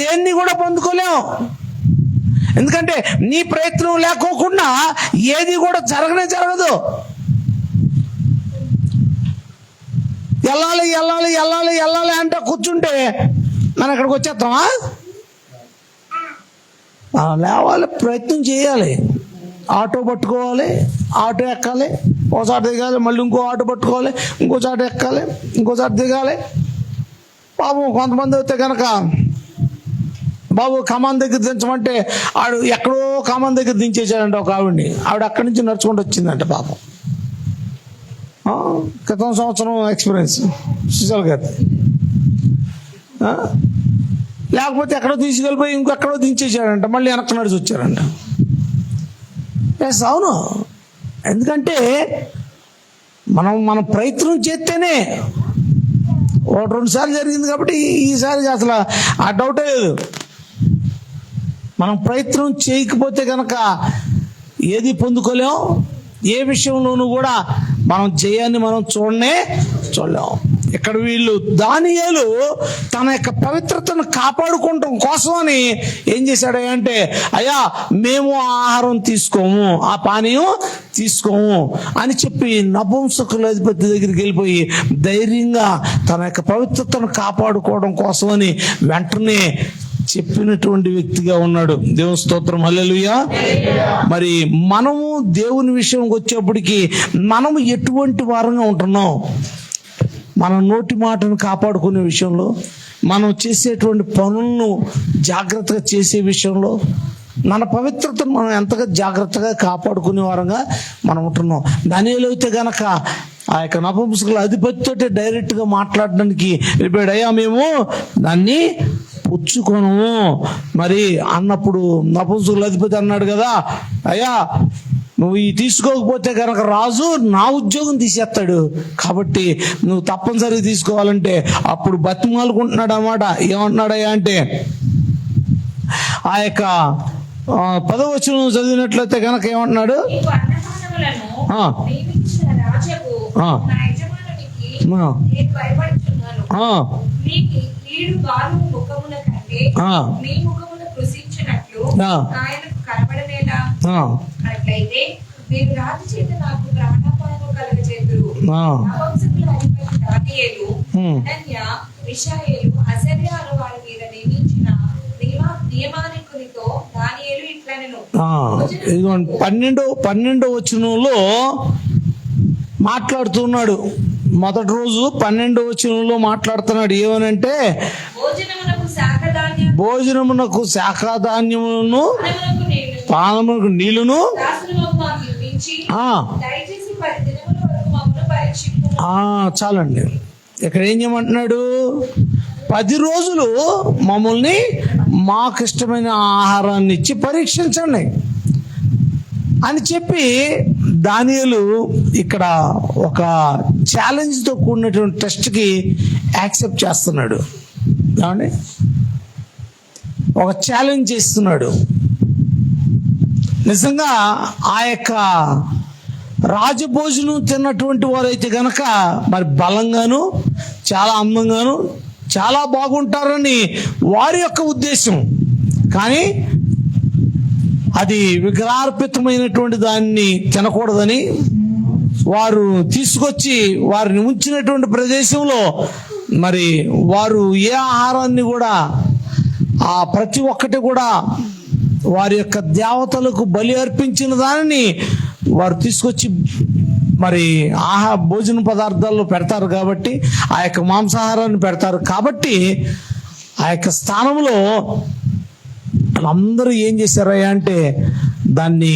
దేన్ని కూడా పొందుకోలేము. ఎందుకంటే నీ ప్రయత్నం లేకోకుండా ఏది కూడా జరగదు. వెళ్ళాలి అంటే కూర్చుంటే మనం ఇక్కడికి వచ్చేస్తామా? లేవాలి, ప్రయత్నం చేయాలి. ఆటో పట్టుకోవాలి, ఆటో ఎక్కాలి, ఓసారి దిగాలి, మళ్ళీ ఇంకో ఆటో పట్టుకోవాలి, ఇంకోసారి ఎక్కాలి, ఇంకోసారి దిగాలి. బాబు కొంతమంది అయితే కనుక బాబు కమాన్ దగ్గర దించమంటే ఆడు ఎక్కడో కమాన్ దగ్గర దించేసాడంట ఒక ఆవిడ్ని. ఆవిడ అక్కడి నుంచి నడుచుకుంటూ వచ్చిందంట పాపం. క్రితం సంవత్సరం ఎక్స్పీరియన్స్ సుశీల్ గారి. లేకపోతే ఎక్కడో తీసుకెళ్ళిపోయి ఇంకెక్కడో దించేసాడంట, మళ్ళీ వెనక్కి నడిచి వచ్చారంట. ఎస్, అవును. ఎందుకంటే మనం ప్రయత్నం చేస్తేనే. ఒకటి 2 సార్లు జరిగింది కాబట్టి ఈసారి అసలు ఆ డౌటే లేదు. మనం ప్రయత్నం చేయకపోతే కనుక ఏది పొందుకోలేం. ఏ విషయంలోనూ కూడా మనం జయాన్ని మనం చూడలేం. ఇక్కడ వీళ్ళు దానియేలు తన యొక్క పవిత్రతను కాపాడుకోవటం కోసమని ఏం చేశాడు అంటే, అయ్యా మేము ఆహారం తీసుకోము, ఆ పానీయం తీసుకోము అని చెప్పి నపుంసకుల అధిపతి దగ్గరికి వెళ్ళిపోయి ధైర్యంగా తన యొక్క పవిత్రతను కాపాడుకోవడం కోసమని వెంటనే చెప్పినటువంటి వ్యక్తిగా ఉన్నాడు. దేవుని స్తోత్రం, హల్లెలూయా. మరి మనము దేవుని విషయంకి వచ్చేప్పటికి మనము ఎటువంటి వారంగా ఉంటున్నాం? మన నోటి మాటను కాపాడుకునే విషయంలో, మనం చేసేటువంటి పనులను జాగ్రత్తగా చేసే విషయంలో, మన పవిత్రతను మనం ఎంతగా జాగ్రత్తగా కాపాడుకునే వారంగా మనం ఉంటున్నాం. దానిలో అయితే గనక ఆ యొక్క నపుంసకుల అధిపతితోటి డైరెక్ట్గా మాట్లాడడానికి వెళ్ళిపోయాడు. అయ్యా మేము దాన్ని పుచ్చుకోను మరి అన్నప్పుడు నపుంసకుల అధిపతి అన్నాడు కదా, అయ్యా నువ్వు ఈ తీసుకోకపోతే కనుక రాజు నా ఉద్యోగం తీసేస్తాడు, కాబట్టి నువ్వు తప్పనిసరిగా తీసుకోవాలంటే అప్పుడు బతిమాలుకుంటున్నాడు అన్నమాట. ఏమంటున్నాడయ్యా అంటే, ఆ యొక్క 10వ వచనం చదివినట్లయితే కనుక ఏమంటున్నాడు? అట్లయితే మీరు రాజు చేత నాకు ప్రాణాపాయము కలుగచేతురు. నపుంసకుల అధిపతి దానియేలు, హనన్యా, మిషాయేలు, అజర్యా అను వారి మీద నియమించిన నియమానికునితో దానియేలు ఇట్లనెను. 12వ వచనంలో మాట్లాడుతున్నాడు. మొదటి రోజు 12వ వచనంలో మాట్లాడుతున్నాడు. ఏమనంటే, భోజనమునకు శాఖాధాన్యములను పానమునకు నీళ్లును. చాలండి. ఇక్కడ ఏం చేయమంటున్నాడు? 10 రోజులు మమ్మల్ని మాకు ఇష్టమైన ఆహారాన్ని ఇచ్చి పరీక్షించండి అని చెప్పి దానియేలు ఇక్కడ ఒక ఛాలెంజ్తో కూడినటువంటి టెస్ట్కి యాక్సెప్ట్ చేస్తున్నాడు. ఏమండి, ఒక ఛాలెంజ్ చేస్తున్నాడు. నిజంగా ఆ యొక్క రాజభోజనం తిన్నటువంటి వారైతే గనక మరి బలంగాను, చాలా అందంగాను, చాలా బాగుంటారని వారి యొక్క ఉద్దేశం. కానీ అది విగ్రహార్పితమైనటువంటి దాన్ని తినకూడదని వారు తీసుకొచ్చి వారిని ఉంచినటువంటి ప్రదేశంలో మరి వారు ఏ ఆహారాన్ని కూడా ప్రతి ఒక్కటి కూడా వారి యొక్క దేవతలకు బలి అర్పించిన దానిని వారు తీసుకొచ్చి మరి భోజన పదార్థాల్లో పెడతారు. కాబట్టి ఆ యొక్క మాంసాహారాన్ని పెడతారు. కాబట్టి ఆ యొక్క స్థానంలో అందరూ ఏం చేశారయ్యా అంటే దాన్ని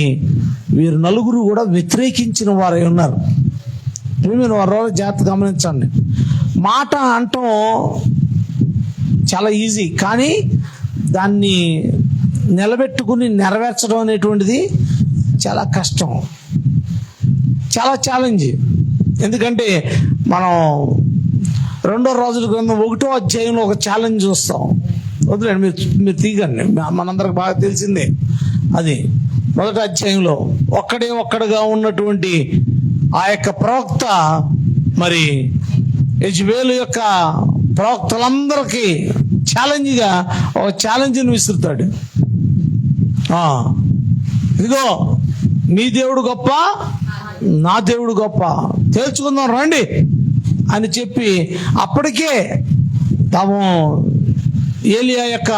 వీరు నలుగురు కూడా వ్యతిరేకించిన వారై ఉన్నారు. మీరు వారి జాగ్రత్త గమనించండి. మాట అంటాం చాలా ఈజీ, కానీ దాన్ని నిలబెట్టుకుని నెరవేర్చడం అనేటువంటిది చాలా కష్టం. చాలా ఛాలెంజ్. ఎందుకంటే మనం 2 రాజుల గ్రంథం 1వ అధ్యాయంలో ఒక ఛాలెంజ్ చూస్తాం. వదిలేండి, మీరు తీయకండి, మనందరికి బాగా తెలిసిందే. అది 1వ అధ్యాయంలో ఒక్కడుగా ఉన్నటువంటి ఆ యొక్క ప్రవక్త మరి యెజబెలు యొక్క ప్రవక్తలందరికీ ఛాలెంజ్గా ఒక ఛాలెంజ్ని విసురుతాడు. ఇదిగో మీ దేవుడు గొప్ప, నా దేవుడు గొప్ప, తేల్చుకుందాం రండి అని చెప్పి అప్పటికే తాము ఏలియా యొక్క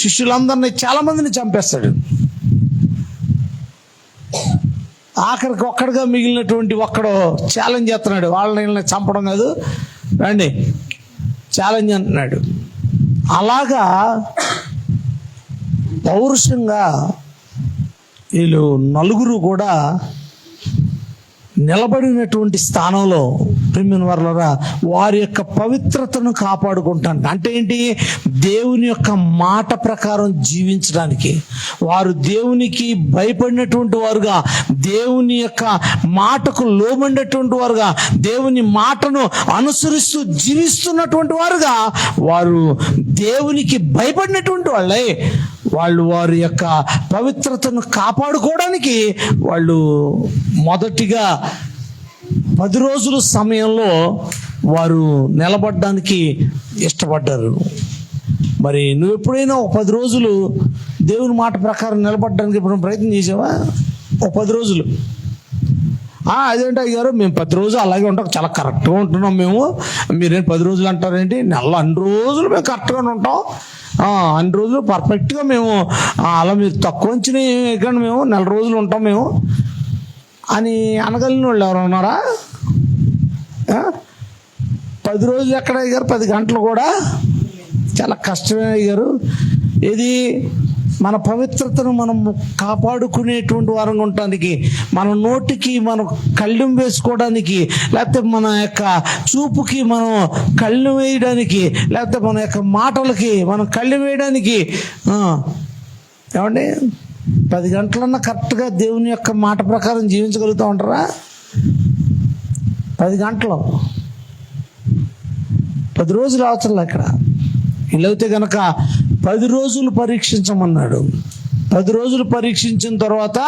శిష్యులందరినీ చాలా మందిని చంపేస్తాడు. ఆఖరికి ఒక్కడుగా మిగిలినటువంటి ఒక్కడు ఛాలెంజ్ చేస్తున్నాడు. వాళ్ళని చంపడం కాదు, రండి ఛాలెంజ్ అంటున్నాడు. అలాగా పౌరుషంగా వీళ్ళు నలుగురు కూడా నిలబడినటువంటి స్థానంలో ప్రియమైన వారలారా వారి యొక్క పవిత్రతను కాపాడుకుంటాను. అంటే ఏంటి? దేవుని యొక్క మాట ప్రకారం జీవించడానికి వారు దేవునికి భయపడినటువంటి వారుగా, దేవుని యొక్క మాటకు లోబడినటువంటి వారుగా, దేవుని మాటను అనుసరిస్తూ జీవిస్తున్నటువంటి వారుగా, వారు దేవునికి భయపడినటువంటి వాళ్ళే. వాళ్ళు వారి యొక్క పవిత్రతను కాపాడుకోవడానికి వాళ్ళు మొదటిగా 10 రోజుల సమయంలో వారు నిలబడడానికి ఇష్టపడ్డారు. మరి నువ్వు ఎప్పుడైనా ఒక 10 రోజులు దేవుని మాట ప్రకారం నిలబడడానికి ఎప్పుడు ప్రయత్నం చేసావా? ఒక 10 రోజులు అదేంటి అయ్యారు, మేము 10 రోజులు అలాగే ఉంటాం, చాలా కరెక్ట్గా ఉంటున్నాం మేము, మీరేం 10 రోజులు అంటారేంటి? అన్ని రోజులు మేము కరెక్ట్గానే ఉంటాం, అన్ని రోజులు పర్ఫెక్ట్గా మేము, అలా మీరు తక్కువ అంచనా ఎక్కండి, మేము 4 రోజులు ఉంటాం మేము అని అనగలిగిన వాళ్ళు ఎవరు ఉన్నారా? 10 రోజులు ఎక్కడ అయ్యారు? 10 గంటలు కూడా చాలా కష్టమే అయ్యారు. ఇది మన పవిత్రతను మనం కాపాడుకునేటువంటి వారంగా ఉండటానికి, మన నోటికి మనం కళ్ళెం వేసుకోవడానికి, లేకపోతే మన యొక్క చూపుకి మనం కళ్ళెం వేయడానికి, లేకపోతే మన యొక్క మాటలకి మనం కళ్ళెం వేయడానికి ఏమండి 10 గంటలన్నా కరెక్ట్గా దేవుని యొక్క మాట ప్రకారం జీవించగలుగుతూ ఉంటారా? 10 గంటలు 10 రోజులు అవసరం ఇక్కడ. ఇలాగితే కనుక 10 రోజులు పరీక్షించమన్నాడు. 10 రోజులు పరీక్షించిన తర్వాత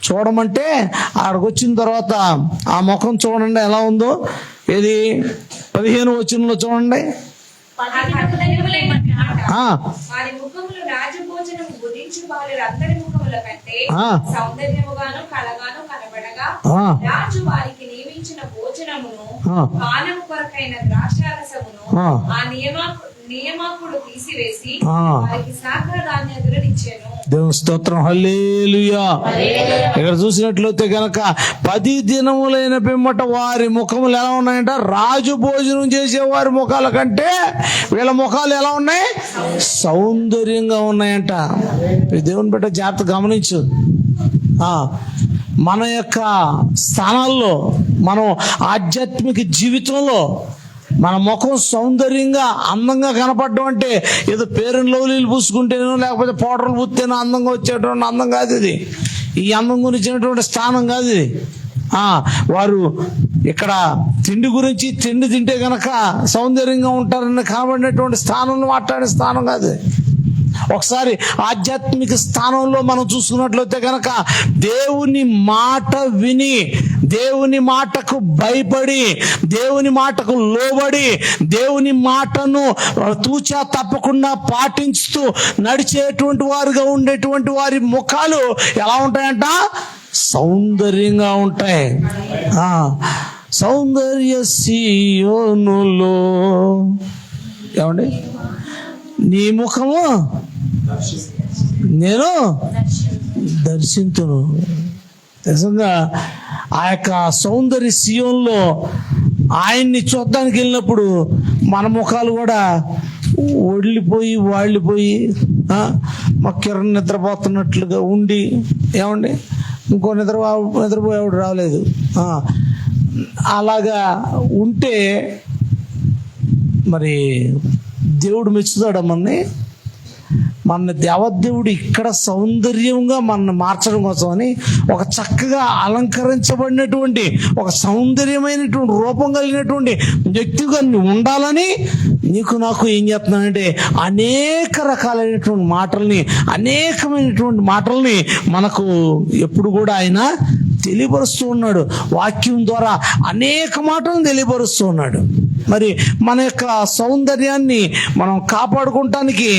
చూడమంటే ఆడికి వచ్చిన తర్వాత ఆ ముఖం చూడండి ఎలా ఉందో. ఇది 15వ వచనంలో చూడండి. వారి ముఖములు రాజభోజనము భుజించు వారందరి ముఖముల కంటే సౌందర్యముగాను కళగాను కనబడగా, రాజు వారికి నియమించిన భోజనమును పానము కొరకైన ద్రాక్షారసమును ఆ నియమాకుడు తీసివేసి వారికి సాగ్రధాన్యతలను ఇచ్చెను. దేవుని స్తోత్రం, హల్లెలూయా. ఇక్కడ చూసినట్లయితే కనుక 10 దినములైన పిమ్మట వారి ముఖములు ఎలా ఉన్నాయంట? రాజు భోజనం చేసే వారి ముఖాల కంటే వీళ్ళ ముఖాలు ఎలా ఉన్నాయి? సౌందర్యంగా ఉన్నాయంట. దేవుని బిడ్డ జాగ్రత్త గమనించు. మన యొక్క స్థానాల్లో, మనం ఆధ్యాత్మిక జీవితంలో మన ముఖం సౌందర్యంగా అందంగా కనపడడం అంటే ఏదో పేరుని లవ్లీలు పూసుకుంటేనో లేకపోతే పౌడర్లు పూస్తేనో అందంగా వచ్చేటువంటి అందం కాదు ఇది. ఈ అందం గురించినటువంటి స్థానం కాదు ఇది. వారు ఇక్కడ తిండి గురించి, తిండి తింటే కనుక సౌందర్యంగా ఉంటారని కనబడినటువంటి స్థానంలో మాట్లాడే స్థానం కాదు. ఒకసారి ఆధ్యాత్మిక స్థానంలో మనం చూసుకున్నట్లయితే కనుక దేవుని మాట విని, దేవుని మాటకు భయపడి, దేవుని మాటకు లోబడి, దేవుని మాటను తూచా తప్పకుండా పాటించుతూ నడిచేటువంటి వారుగా ఉండేటువంటి వారి ముఖాలు ఎలా ఉంటాయంట? సౌందర్యంగా ఉంటాయి. సౌందర్య సీయోనులో ఏమండి నీ ముఖము నేను దర్శింతును. నిజంగా ఆ యొక్క సౌందర్య సీయోన్లో ఆయన్ని చూడడానికి వెళ్ళినప్పుడు మన ముఖాలు కూడా వాడిపోయి మా కిరణ్ నిద్రపోతున్నట్లుగా ఉండి, ఏమండి ఇంకో నిద్రపోయేవాడు రాలేదు, అలాగా ఉంటే మరి దేవుడు మెచ్చుతాడా మనని? మన దేవదేవుడు ఇక్కడ సౌందర్యంగా మనల్ని మార్చడం కోసం అని ఒక చక్కగా అలంకరించబడినటువంటి ఒక సౌందర్యమైనటువంటి రూపం కలిగినటువంటి వ్యక్తిగా నువ్వు ఉండాలని నీకు నాకు ఏం చేస్తున్నానంటే అనేక రకాలైనటువంటి అనేకమైనటువంటి మాటల్ని మనకు ఎప్పుడు కూడా ఆయన తెలియపరుస్తూ ఉన్నాడు. వాక్యం ద్వారా అనేక మాటలను తెలియపరుస్తూ ఉన్నాడు. మరి మన యొక్క సౌందర్యాన్ని మనం కాపాడుకోవటానికి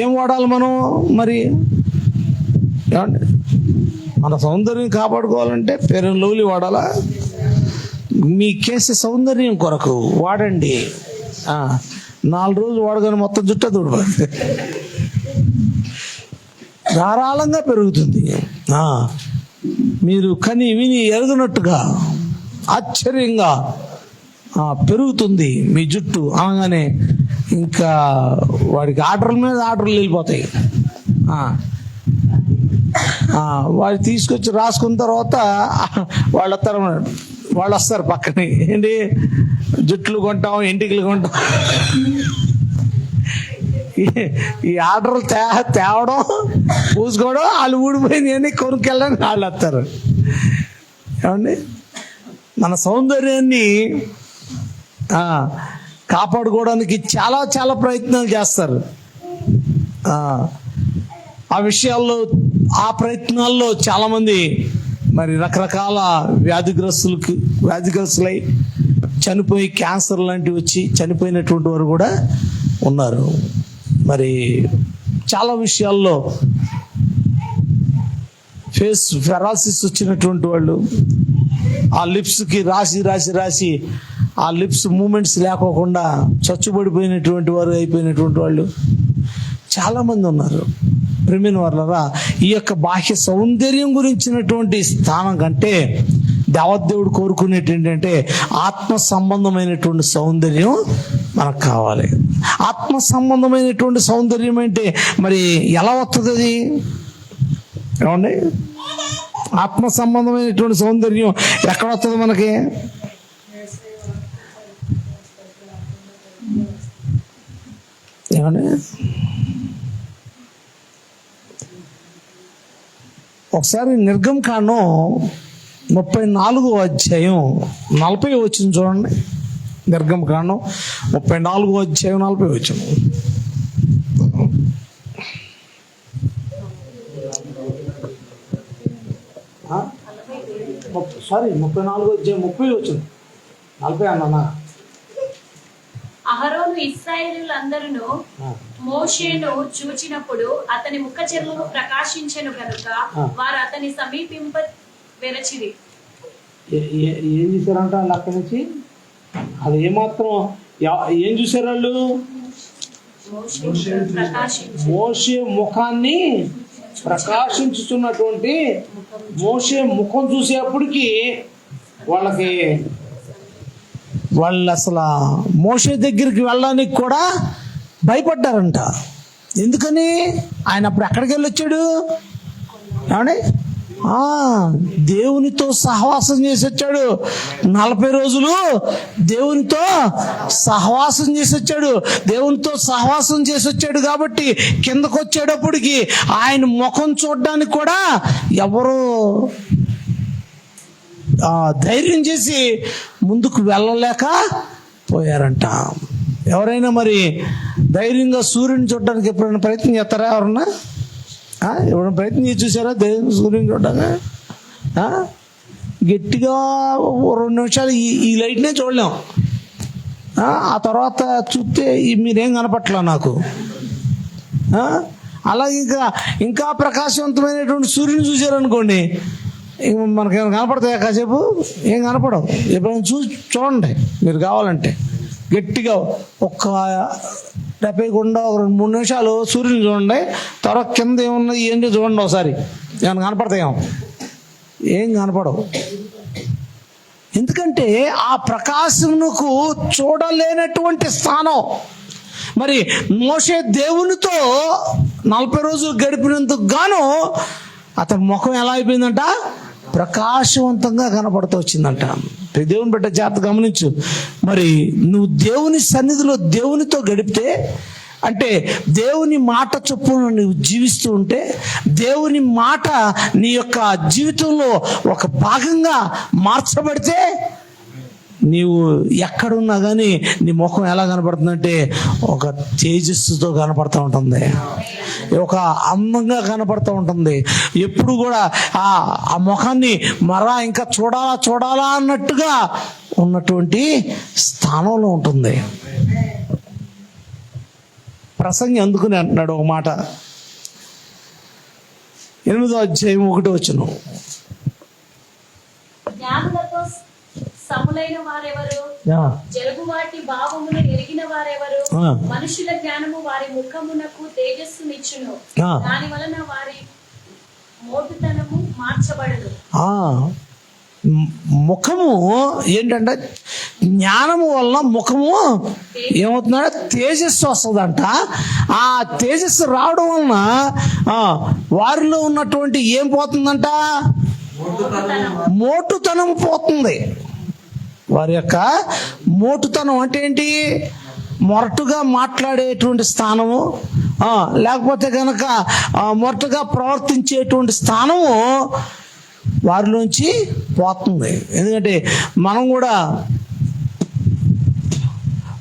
ఏం వాడాలి మనం? మరి ఏమండి, మన సౌందర్యం కాపాడుకోవాలంటే ఫెయిర్ అండ్ లవ్లీ వాడాలా? మీ కేసు సౌందర్యం కొరకు వాడండి. 4 రోజులు వాడగానే మొత్తం జుట్టు తుడపండి, ధారాళంగా పెరుగుతుంది. మీరు కని విని ఎరగనట్టుగా ఆశ్చర్యంగా పెరుగుతుంది మీ జుట్టు అనగానే ఇంకా వాడికి ఆర్డర్ల మీద ఆర్డర్లు వెళ్ళిపోతాయి. వాడు తీసుకొచ్చి రాసుకున్న తర్వాత వాళ్ళు వస్తారు పక్కనే, ఏంటి జుట్లు కొంటాం, ఎంటికలు కొంటాం. ఈ ఆర్డర్లు తేవడం, పూసుకోవడం, వాళ్ళు ఊడిపోయింది అని కొనుక్కెళ్ళడానికి వాళ్ళు వస్తారు. ఏమండి, మన సౌందర్యాన్ని కాపాడుకోవడానికి చాలా చాలా ప్రయత్నాలు చేస్తారు. ఆ ప్రయత్నాల్లో చాలామంది మరి రకరకాల వ్యాధిగ్రస్తులై చనిపోయి క్యాన్సర్ లాంటివి వచ్చి చనిపోయినటువంటి వారు కూడా ఉన్నారు. మరి చాలా విషయాల్లో ఫేస్ ఫెరాసిస్ వచ్చినటువంటి వాళ్ళు, ఆ లిప్స్కి రాసి ఆ లిప్స్ మూమెంట్స్ లేకోకుండా చచ్చుబడిపోయినటువంటి వారు అయిపోయినటువంటి వాళ్ళు చాలామంది ఉన్నారు. ప్రేమైన వాళ్ళరా, ఈ యొక్క బాహ్య సౌందర్యం గురించినటువంటి స్థానం కంటే దేవదేవుడు కోరుకునేటి ఏంటంటే ఆత్మ సంబంధమైనటువంటి సౌందర్యం మనకు కావాలి. ఆత్మ సంబంధమైనటువంటి సౌందర్యం అంటే మరి ఎలా వస్తుంది అది? ఏమండి, ఆత్మ సంబంధమైనటువంటి సౌందర్యం ఎక్కడ వస్తుంది మనకి? ఏమండి, ఒకసారి నిర్గమకాండం 34వ అధ్యాయం 40 వచ్చింది చూడండి. నిర్గమకాండం 34వ అధ్యాయం 40 వచ్చింది. 34వ అధ్యాయం 30 వచ్చింది. 40 అన్నానా? అహరోను ఇశ్రాయేలీయులందరూ మోషేను చూచినప్పుడు అతని ముఖ చర్మము ప్రకాశించెను గనుక వారు అతని సమీపింప వెరచిరి. ఏం చూసారంట వాళ్ళు అక్కడి నుంచి? అది ఏమాత్రం ఏం చూసారు వాళ్ళు? మోషే ముఖాన్ని ప్రకాశించుతున్నటువంటి మోషే ముఖం చూసేప్పటికి వాళ్ళు అసలు మోషే దగ్గరికి వెళ్ళడానికి కూడా భయపడ్డారంట. ఎందుకని? ఆయన అప్పుడు ఎక్కడికి వెళ్ళొచ్చాడు? ఏమండి, దేవునితో సహవాసం చేసి వచ్చాడు. 40 రోజులు దేవునితో సహవాసం చేసి వచ్చాడు. దేవునితో సహవాసం చేసి వచ్చాడు కాబట్టి కిందకు వచ్చేటప్పటికి ఆయన ముఖం చూడడానికి కూడా ఎవరు ధైర్యం చేసి ముందుకు వెళ్ళలేక పోయారంట. ఎవరైనా మరి ధైర్యంగా సూర్యుని చూడడానికి ఎప్పుడైనా ప్రయత్నం చేస్తారా? ఎవరన్నా ఎప్పుడైనా ప్రయత్నం చేసి చూసారా సూర్యుని చూడడానికి? గట్టిగా 2 నిమిషాలు ఈ లైట్నే చూడలేం. ఆ తర్వాత చూస్తే మీరేం కనపట్లా నాకు. అలాగే ఇంకా ప్రకాశవంతమైనటువంటి సూర్యుని చూసారనుకోండి, మనకేమైనా కనపడతాయా? కాసేపు ఏం కనపడవు. ఎప్పుడైనా చూడండి మీరు కావాలంటే గట్టిగా ఒక్క డెబ్బైకుండా ఒక 2-3 నిమిషాలు సూర్యుని చూడండి. తర్వాత కింద ఏమున్నది ఏంటి చూడండి ఒకసారి. ఏమైనా కనపడతాయేమో? ఏం కనపడవు. ఎందుకంటే ఆ ప్రకాశమునకు చూడలేనటువంటి స్థానం. మరి మోషే దేవునితో 40 రోజులు గడిపినందుకు గాను అతని ముఖం ఎలా అయిపోయిందంట? ప్రకాశవంతంగా కనపడుతూ వచ్చిందంట. దేవుని బిడ్డ జాగ్రత్త గమనించు. మరి నువ్వు దేవుని సన్నిధిలో దేవునితో గడిపితే అంటే దేవుని మాట చొప్పున నువ్వు జీవిస్తూ ఉంటే, దేవుని మాట నీ యొక్క జీవితంలో ఒక భాగంగా మార్చబడితే, నీవు ఎక్కడున్నా కానీ నీ ముఖం ఎలా కనపడుతుందంటే ఒక తేజస్సుతో కనపడుతూ ఉంటుంది, ఒక అందంగా కనపడుతూ ఉంటుంది. ఎప్పుడు కూడా ఆ ముఖాన్ని మరా ఇంకా చూడాలా అన్నట్టుగా ఉన్నటువంటి స్థానంలో ఉంటుంది. ప్రసంగి అందుకుని అంటున్నాడు ఒక మాట, 8వ అధ్యాయం 1వ వచనం. జ్ఞానులతో సములైన వారెవరు? జరుగు వాటి భావమును ఎరిగిన వారెవరు? మనుషుల జ్ఞానము వారి ముఖమునకు తేజస్సునిచ్చును, దాని వలన వారి మోటుతనము మార్చబడదు. ముఖము ఏంటంటే, జ్ఞానము వలన ముఖము ఏమవుతుందంటే తేజస్సు వస్తుందంట. ఆ తేజస్సు రావడం వలన వారిలో ఉన్నటువంటి ఏం పోతుందంట, మోటుతనం పోతుంది. వారి యొక్క మోటుతనం అంటే ఏంటి, మొరటుగా మాట్లాడేటువంటి స్థానము, లేకపోతే కనుక మొరటుగా ప్రవర్తించేటువంటి స్థానము వారిలోంచి పోతుంది. ఎందుకంటే మనం కూడా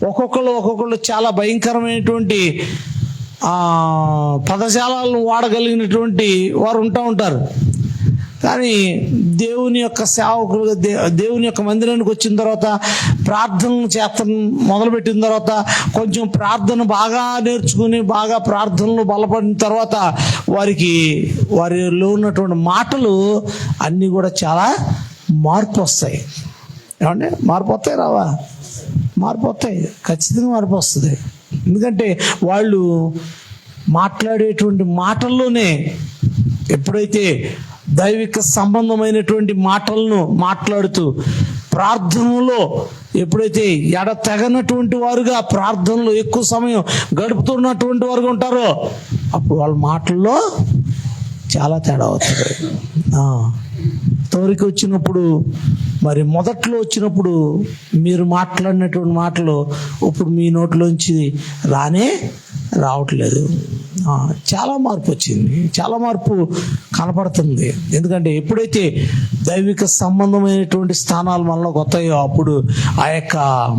ఒక్కొక్కళ్ళు చాలా భయంకరమైనటువంటి పదజాలాలను వాడగలిగినటువంటి వారు ఉంటారు. కానీ దేవుని యొక్క సేవకులుగా దేవుని యొక్క మందిరానికి వచ్చిన తర్వాత, ప్రార్థనలు చేస్తాం మొదలుపెట్టిన తర్వాత, కొంచెం ప్రార్థన బాగా నేర్చుకుని బాగా ప్రార్థనలు బలపడిన తర్వాత వారిలో ఉన్నటువంటి మాటలు అన్నీ కూడా చాలా మార్పు వస్తాయి. ఏమంటే మార్పు వస్తాయి రావా? మార్పు వస్తాయి, ఖచ్చితంగా మార్పు వస్తుంది. ఎందుకంటే వాళ్ళు మాట్లాడేటువంటి మాటల్లోనే ఎప్పుడైతే దైవిక సంబంధమైనటువంటి మాటలను మాట్లాడుతూ ప్రార్థనలో ఎప్పుడైతే ఎడతెగనటువంటి వారుగా ప్రార్థనలో ఎక్కువ సమయం గడుపుతున్నటువంటి వారుగా ఉంటారో, అప్పుడు వాళ్ళ మాటల్లో చాలా తేడా అవుతుంది. తోరికి వచ్చినప్పుడు, మరి మొదట్లో వచ్చినప్పుడు మీరు మాట్లాడినటువంటి మాటలు ఇప్పుడు మీ నోట్లోంచి రావట్లేదు. చాలా మార్పు వచ్చింది, చాలా మార్పు కనపడుతుంది. ఎందుకంటే ఎప్పుడైతే దైవిక సంబంధమైనటువంటి స్థానాలు మనలో వస్తాయో, అప్పుడు ఆ యొక్క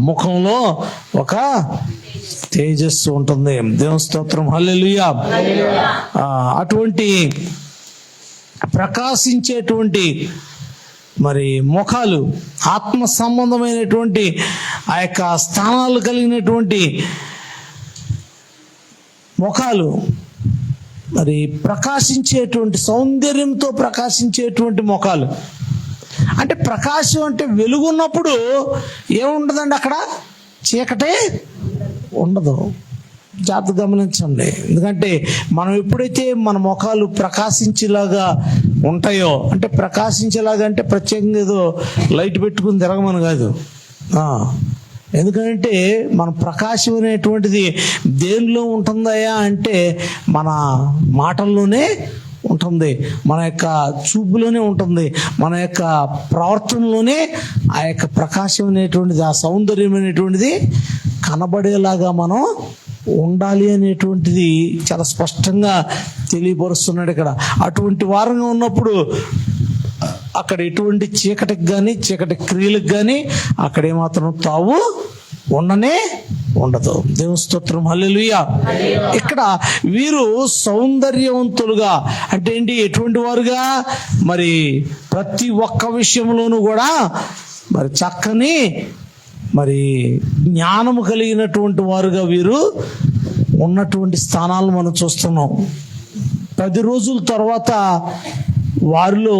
ముఖంలో ఒక తేజస్సు ఉంటుంది. దేవుని స్తోత్రం, హల్లెలూయా. అటువంటి ప్రకాశించేటువంటి మరి ముఖాలు, ఆత్మ సంబంధమైనటువంటి ఆ యొక్క స్థానాలు కలిగినటువంటి ముఖాలు, మరి ప్రకాశించేటువంటి సౌందర్యంతో ప్రకాశించేటువంటి ముఖాలు. అంటే ప్రకాశం అంటే వెలుగున్నప్పుడు ఏముండదండి, అక్కడ చీకటే ఉండదు. జాగ్రత్త గమనించండి. ఎందుకంటే మనం ఎప్పుడైతే మన ముఖాలు ప్రకాశించేలాగా ఉంటాయో, అంటే ప్రకాశించేలాగా అంటే ప్రత్యేకంగా ఏదో లైట్ పెట్టుకుని తిరగమని కాదు. ఎందుకంటే మన ప్రకాశం అనేటువంటిది దేనిలో ఉంటుందయా అంటే మన మాటల్లోనే ఉంటుంది, మన యొక్క చూపులోనే ఉంటుంది, మన యొక్క ప్రవర్తనలోనే ఆ యొక్క ప్రకాశం అనేటువంటిది, ఆ సౌందర్యం అనేటువంటిది కనబడేలాగా మనం ఉండాలి అనేటువంటిది చాలా స్పష్టంగా తెలియపరుస్తున్నాడు ఇక్కడ. అటువంటి వారంగా ఉన్నప్పుడు అక్కడ ఎటువంటి చీకటికి కానీ చీకటి క్రియలకు కానీ అక్కడ ఏమాత్రం తావు ఉండదు. దేవుని స్తోత్రం, హల్లెలూయా. ఇక్కడ వీరు సౌందర్యవంతులుగా అంటే ఏంటి, ఎటువంటి వారుగా, మరి ప్రతి ఒక్క విషయంలోనూ కూడా మరి చక్కని మరి జ్ఞానము కలిగినటువంటి వారుగా వీరు ఉన్నటువంటి స్థానాలను మనం చూస్తున్నాం. 10 రోజుల తర్వాత వారిలో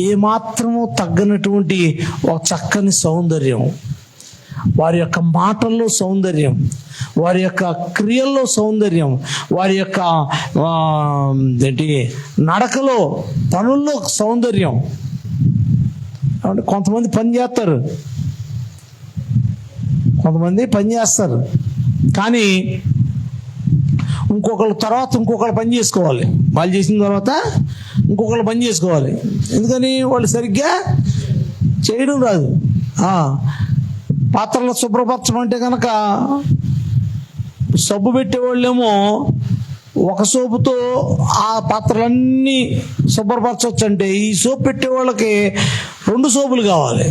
ఏమాత్రమూ తగ్గనటువంటి ఒక చక్కని సౌందర్యం, వారి యొక్క మాటల్లో సౌందర్యం, వారి యొక్క క్రియల్లో సౌందర్యం, వారి యొక్క నడకలో పనుల్లో సౌందర్యం. కొంతమంది పని చేస్తారు కానీ ఇంకొకళ్ళు పని చేసుకోవాలి. వాళ్ళు చేసిన తర్వాత ఇంకొకళ్ళు పని చేసుకోవాలి. ఎందుకని వాళ్ళు సరిగ్గా చేయడం రాదు. పాత్రలు శుభ్రపరచమంటే కనుక సబ్బు పెట్టేవాళ్ళేమో ఒక సోపుతో ఆ పాత్రలన్నీ శుభ్రపరచవచ్చు అంటే, ఈ సోపు పెట్టేవాళ్ళకి 2 సోపులు కావాలి.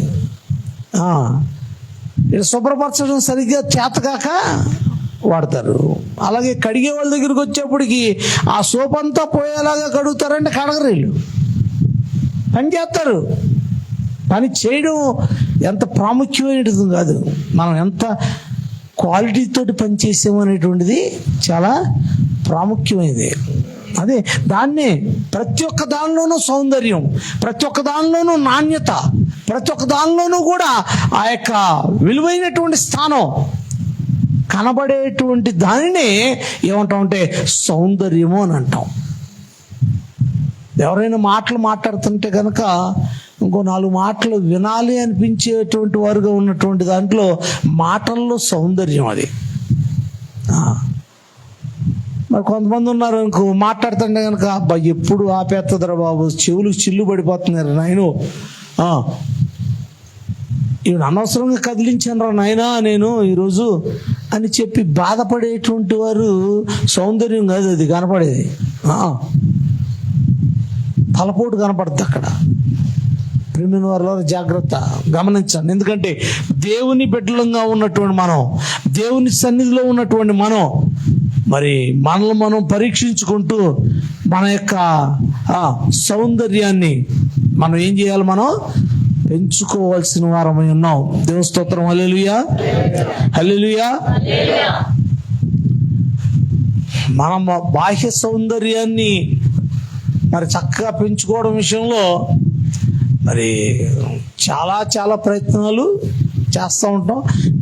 శుభ్రపరచడం సరిగ్గా చేతకాక వాడతారు. అలాగే కడిగే వాళ్ళ దగ్గరికి వచ్చేప్పటికి ఆ సోప్ అంతా పోయేలాగా కడుగుతారంటే కడగరు. వీళ్ళు పని చేస్తారు. పని చేయడం ఎంత ప్రాముఖ్యమైనది కాదు, మనం ఎంత క్వాలిటీతోటి పని చేసాము అనేటువంటిది చాలా ప్రాముఖ్యమైనది. అదే దాన్నే ప్రతి ఒక్క దానిలోనూ సౌందర్యం, ప్రతి ఒక్క దానిలోనూ నాణ్యత, ప్రతి ఒక్క దానిలోనూ కూడా ఆ యొక్క విలువైనటువంటి స్థానం కనబడేటువంటి దానిని ఏమంటామంటే సౌందర్యము అని అంటాం. ఎవరైనా మాటలు మాట్లాడుతుంటే కనుక ఇంకో 4 మాటలు వినాలి అనిపించేటువంటి వారుగా ఉన్నటువంటి దాంట్లో మాటల్లో సౌందర్యం అది. మరి కొంతమంది ఉన్నారు ఇంకో మాట్లాడుతుంటే కనుక అబ్బా ఎప్పుడు ఆపేస్తుందిరా బాబు, చెవులు చిల్లు పడిపోతున్నారు నాయన, ఈయన అనవసరంగా కదిలించాను రా నాయనా నేను ఈరోజు అని చెప్పి బాధపడేటువంటి వారు సౌందర్యం కాదు అది కనపడేది. తలపోటు కనపడుతుంది అక్కడ. ప్రేమైన వారిలో జాగ్రత్త గమనించండి. ఎందుకంటే దేవుని బిడ్డలంగా ఉన్నటువంటి మనం, దేవుని సన్నిధిలో ఉన్నటువంటి మనం, మరి మనల్ని మనం పరీక్షించుకుంటూ మన యొక్క సౌందర్యాన్ని మనం ఏం చేయాలి, మనం పెంచుకోవాల్సిన వారమై ఉన్నాం. దేవుని స్తోత్రం. హల్లెలూయా, హల్లెలూయా. మనం బాహ్య సౌందర్యాన్ని మరి చక్కగా పెంచుకోవడం విషయంలో మరి చాలా చాలా ప్రయత్నాలు చేస్తూ ఉంటాం.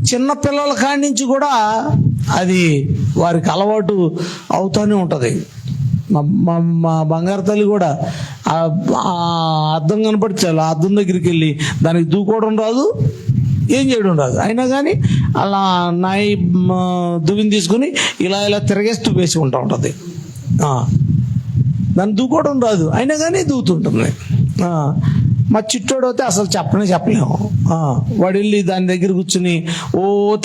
చిన్న పిల్లల కాడి నుంచి కూడా అది వారికి అలవాటు అవుతూనే ఉంటుంది. మా బంగారు తల్లి కూడా అద్దం కనపడిచాలి, ఆ అద్దం దగ్గరికి వెళ్ళి దానికి దూకోవడం రాదు, ఏం చేయడం రాదు. అయినా కానీ అలా నాయి దువ్విని తీసుకుని ఇలా ఇలా తిరగేసి తుప్పేసుకుంటూ ఉంటుంది. దాన్ని దూకోవడం రాదు, అయినా కానీ దూతుంటుంది. మా చిట్టోడు అయితే అసలు చెప్పలేము. వాడు వెళ్ళి దాని దగ్గర కూర్చుని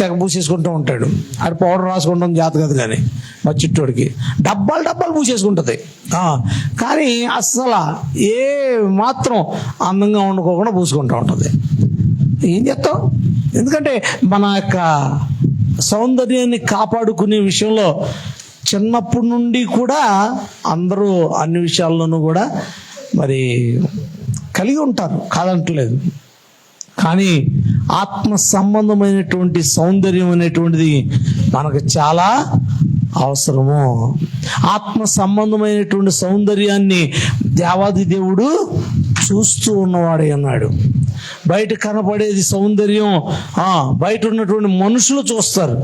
తెగ పూసేసుకుంటూ ఉంటాడు. ఆడు పౌడర్ రాసుకుంటాం జాత కదా, కానీ మా చిట్టోడికి డబ్బాలు పూసేసుకుంటుంది. కానీ అస్సలు ఏ మాత్రం అందంగా వండుకోకుండా పూసుకుంటూ ఉంటుంది. ఏం చేస్తాం? ఎందుకంటే మన యొక్క సౌందర్యాన్ని కాపాడుకునే విషయంలో చిన్నప్పటి నుండి కూడా అందరూ అన్ని విషయాల్లోనూ కూడా మరి కలిగి ఉంటారు, కాదంటలేదు. కానీ ఆత్మ సంబంధమైనటువంటి సౌందర్యం అనేటువంటిది మనకు చాలా అవసరము. ఆత్మ సంబంధమైనటువంటి సౌందర్యాన్ని దేవాది దేవుడు చూస్తూ ఉన్నవాడే అన్నాడు. బయట కనపడేది సౌందర్యం బయట ఉన్నటువంటి మనుషులు చూస్తారు.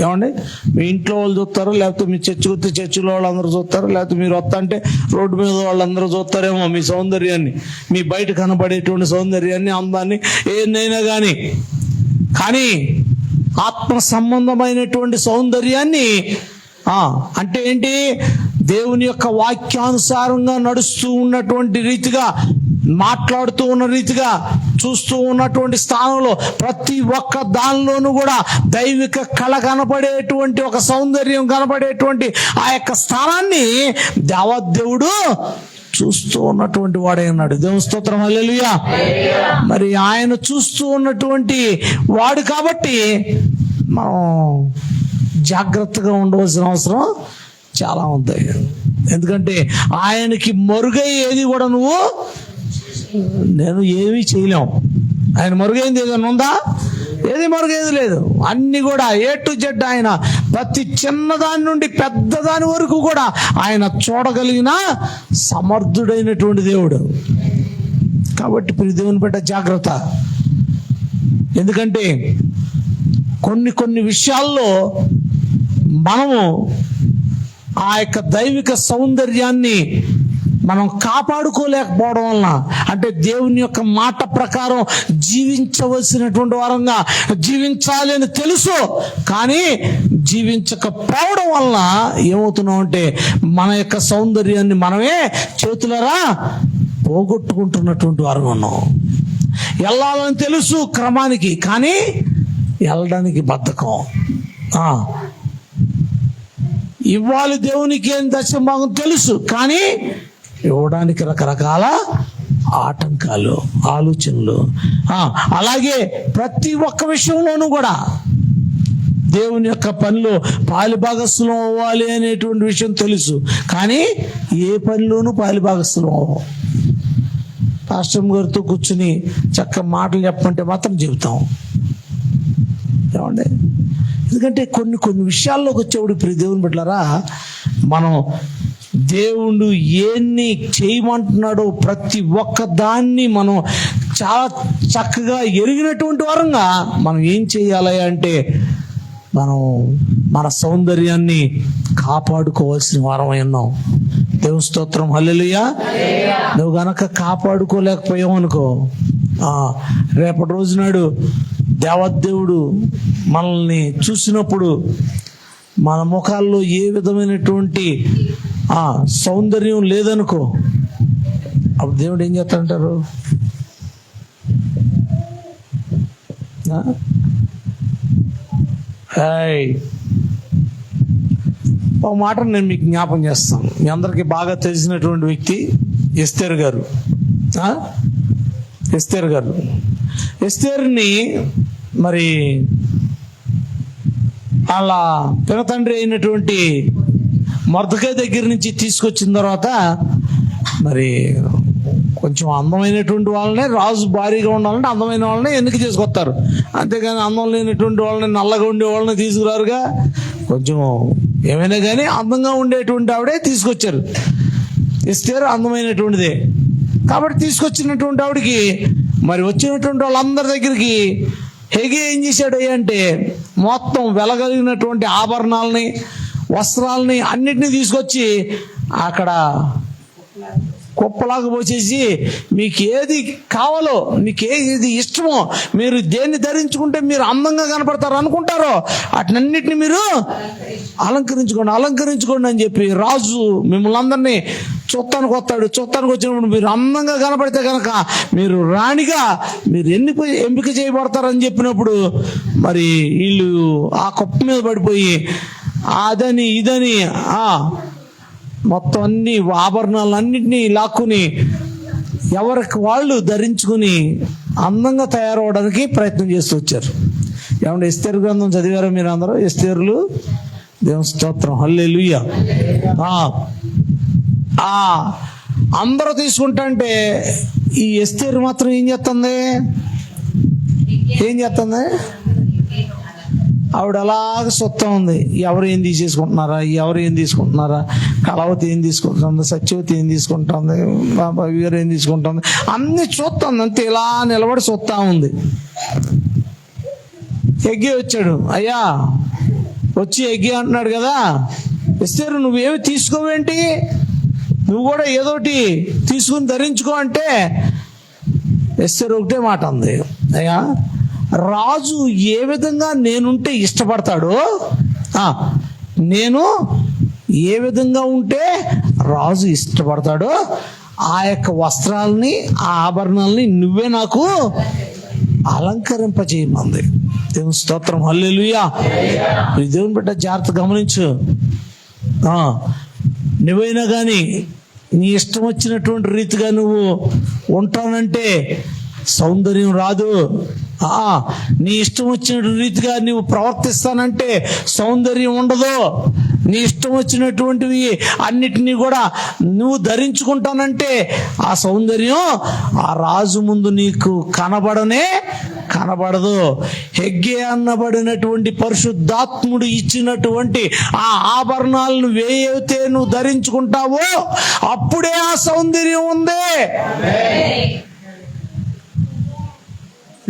ఏమండి, మీ ఇంట్లో వాళ్ళు చూస్తారు, లేకపోతే మీ చర్చికి వస్తే చర్చిలో వాళ్ళందరూ చూస్తారు, లేకపోతే మీరు వస్తా అంటే రోడ్డు మీద వాళ్ళందరూ చూస్తారేమో మీ సౌందర్యాన్ని, మీ బయట కనబడేటువంటి సౌందర్యాన్ని, అందాన్ని, ఏదైనా కానీ ఆత్మ సంబంధమైనటువంటి సౌందర్యాన్ని అంటే ఏంటి? దేవుని యొక్క వాక్యానుసారంగా నడుస్తూ ఉన్నటువంటి రీతిగా, మాట్లాడుతూ ఉన్న రీతిగా, చూస్తూ ఉన్నటువంటి స్థానంలో ప్రతి ఒక్క దానిలోనూ కూడా దైవిక కళ కనపడేటువంటి ఒక సౌందర్యం కనపడేటువంటి ఆ యొక్క స్థానాన్ని దేవాదేవుడు చూస్తూ ఉన్నటువంటి వాడే ఉన్నాడు. దేవుని స్తోత్రం. హల్లెలూయా. మరి ఆయన చూస్తూ ఉన్నటువంటి వాడు కాబట్టి మనం జాగ్రత్తగా ఉండవలసిన అవసరం చాలా ఉంది. ఎందుకంటే ఆయనకి మరుగై ఏది కూడా నేను ఏమీ చేయలేము. ఆయన మరుగైంది ఏదైనా ఉందా? ఏది మరుగైంది లేదు. అన్ని కూడా A to Z ఆయన ప్రతి చిన్నదాని నుండి పెద్దదాని వరకు కూడా ఆయన చూడగలిగిన సమర్థుడైనటువంటి దేవుడు. కాబట్టి ప్రియ దేవుని బిడ్డ జాగ్రత్త. ఎందుకంటే కొన్ని విషయాల్లో మనము ఆ యొక్క దైవిక సౌందర్యాన్ని మనం కాపాడుకోలేకపోవడం వలన, అంటే దేవుని యొక్క మాట ప్రకారం జీవించవలసినటువంటి వారంగా జీవించాలి అని తెలుసు, కానీ జీవించకపోవడం వలన ఏమవుతున్నాం అంటే మన యొక్క సౌందర్యాన్ని మనమే చేతులరా పోగొట్టుకుంటున్నటువంటి వారు ఉన్నాం. వెళ్ళాలని తెలుసు క్రమానికి, కానీ వెళ్ళడానికి బద్ధకం. ఇవ్వాలి దేవునికి అని దశమ భాగం తెలుసు, కానీ ఇవ్వడానికి రకరకాల ఆటంకాలు, ఆలోచనలు. అలాగే ప్రతి ఒక్క విషయంలోనూ కూడా దేవుని యొక్క పనిలో పాలిభాగస్థులం అవ్వాలి అనేటువంటి విషయం తెలుసు, కానీ ఏ పనిలోనూ పాలిభాగస్థులం అవ్వం. పాస్టర్ గారితో కూర్చుని చక్క మాటలు చెప్పమంటే మాత్రం చెబుతాం. ఏమండి? ఎందుకంటే కొన్ని విషయాల్లోకి వచ్చేవాడు ఇప్పుడు దేవుని బిడ్డలారా, మనం దేవుడు ఏన్ని చేయమంటున్నాడో ప్రతి ఒక్క దాన్ని మనం చాలా చక్కగా ఎరిగినటువంటి వారంగా మనం ఏం చేయాలి అంటే, మనం మన సౌందర్యాన్ని కాపాడుకోవాల్సిన వారమై ఉన్నాం. దేవుని స్తోత్రం, హల్లెలూయా. నువ్వు గనక కాపాడుకోలేకపోయావు అనుకో, రేపటి రోజు నాడు దేవదేవుడు మనల్ని చూసినప్పుడు మన ముఖాల్లో ఏ విధమైనటువంటి సౌందర్యం లేదనుకో, అప్పుడు దేవుడు ఏం చేస్తాడంటారు? ఒక మాట నేను మీకు జ్ఞాపం చేస్తాను. మీ అందరికీ బాగా తెలిసినటువంటి వ్యక్తి ఎస్తేరు గారు. ఎస్తేరుని మరి వాళ్ళ పినతండ్రి అయినటువంటి మొర్దెకై దగ్గర నుంచి తీసుకొచ్చిన తర్వాత మరి కొంచెం అందమైనటువంటి వాళ్ళనే, రాజు భారీగా ఉండాలంటే అందమైన వాళ్ళని ఎన్నిక చేసుకొస్తారు, అంతేగాని అందం లేనటువంటి వాళ్ళని, నల్లగా ఉండే వాళ్ళని తీసుకురారుగా. కొంచెం ఏమైనా కానీ అందంగా ఉండేటువంటి ఆవిడే తీసుకొచ్చారు. ఎస్తేరు అందమైనటువంటిదే కాబట్టి తీసుకొచ్చినటువంటి ఆవిడికి మరి వచ్చినటువంటి వాళ్ళందరి దగ్గరికి హెగే ఏం చేశాడు అంటే, మొత్తం వెలగలిగినటువంటి ఆభరణాలని, వస్త్రాలని అన్నిటినీ తీసుకొచ్చి అక్కడ కుప్పలాగా పోసేసి, మీకు ఏది కావాలో, మీకు ఏది ఇష్టమో, మీరు దేన్ని ధరించుకుంటే మీరు అందంగా కనపడతారు అనుకుంటారో వాటినన్నిటిని మీరు అలంకరించుకోండి అని చెప్పి రాజు మిమ్మల్ని అందరినీ చూస్తానికి వస్తాడు. చూస్తానికి వచ్చినప్పుడు మీరు అందంగా కనపడితే కనుక మీరు రాణిగా మీరు ఎంపిక చేయబడతారని చెప్పినప్పుడు మరి వీళ్ళు ఆ కుప్ప మీద పడిపోయి అదని ఇదని మొత్తం అన్ని ఆభరణాలు అన్నింటినీ లాక్కుని ఎవరికి వాళ్ళు ధరించుకుని అందంగా తయారవడానికి ప్రయత్నం చేస్తూ వచ్చారు. ఏమంటే ఎస్తేరు గ్రంథం చదివారా మీరు అందరూ? ఎస్తేరులు, దేవుని స్తోత్రం, హల్లెలూయా. అందరూ తీసుకుంటా అంటే ఈ ఎస్తేరు మాత్రం ఏం చేస్తుంది? ఆవిడ అలాగ సొత్తా ఉంది. ఎవరు ఏం తీసుకుంటున్నారా, కళావతి ఏం తీసుకుంటుంది, సత్యవతి ఏం తీసుకుంటుంది, బాబావి గారు ఏం తీసుకుంటుంది, అన్ని చూస్తుంది. అంతే ఇలా నిలబడి చూస్తా ఉంది. ఎగ్గి వచ్చాడు. అయ్యా వచ్చి ఎగ్గి అంటున్నాడు కదా, ఎస్తేరు నువ్వేమి తీసుకోవేంటి, నువ్వు కూడా ఏదోటి తీసుకుని ధరించుకో అంటే ఎస్తేరు ఒకటే మాట ఉంది, అయ్యా రాజు ఏ విధంగా నేనుంటే ఇష్టపడతాడో, నేను ఏ విధంగా ఉంటే రాజు ఇష్టపడతాడో ఆ యొక్క వస్త్రాలని, ఆ ఆభరణాలని నువ్వే నాకు అలంకరింపజేయమంది. దేవుని స్తోత్రం, హల్లెలూయా. దేవుని బిడ్డ జాగ్రత్త గమనించు. నువ్వైనా కానీ నీ ఇష్టం వచ్చినటువంటి రీతిగా నువ్వు ఉంటానంటే సౌందర్యం రాదు. నీ ఇష్టం వచ్చిన రీతిగా నువ్వు ప్రవర్తిస్తానంటే సౌందర్యం ఉండదు. నీ ఇష్టం వచ్చినటువంటివి అన్నిటినీ కూడా నువ్వు ధరించుకుంటానంటే ఆ సౌందర్యం ఆ రాజు ముందు నీకు కనబడదు. హెగ్గే అన్నబడినటువంటి పరిశుద్ధాత్ముడు ఇచ్చినటువంటి ఆ ఆభరణాలను వేయైతే నువ్వు ధరించుకుంటావో అప్పుడే ఆ సౌందర్యం ఉంది.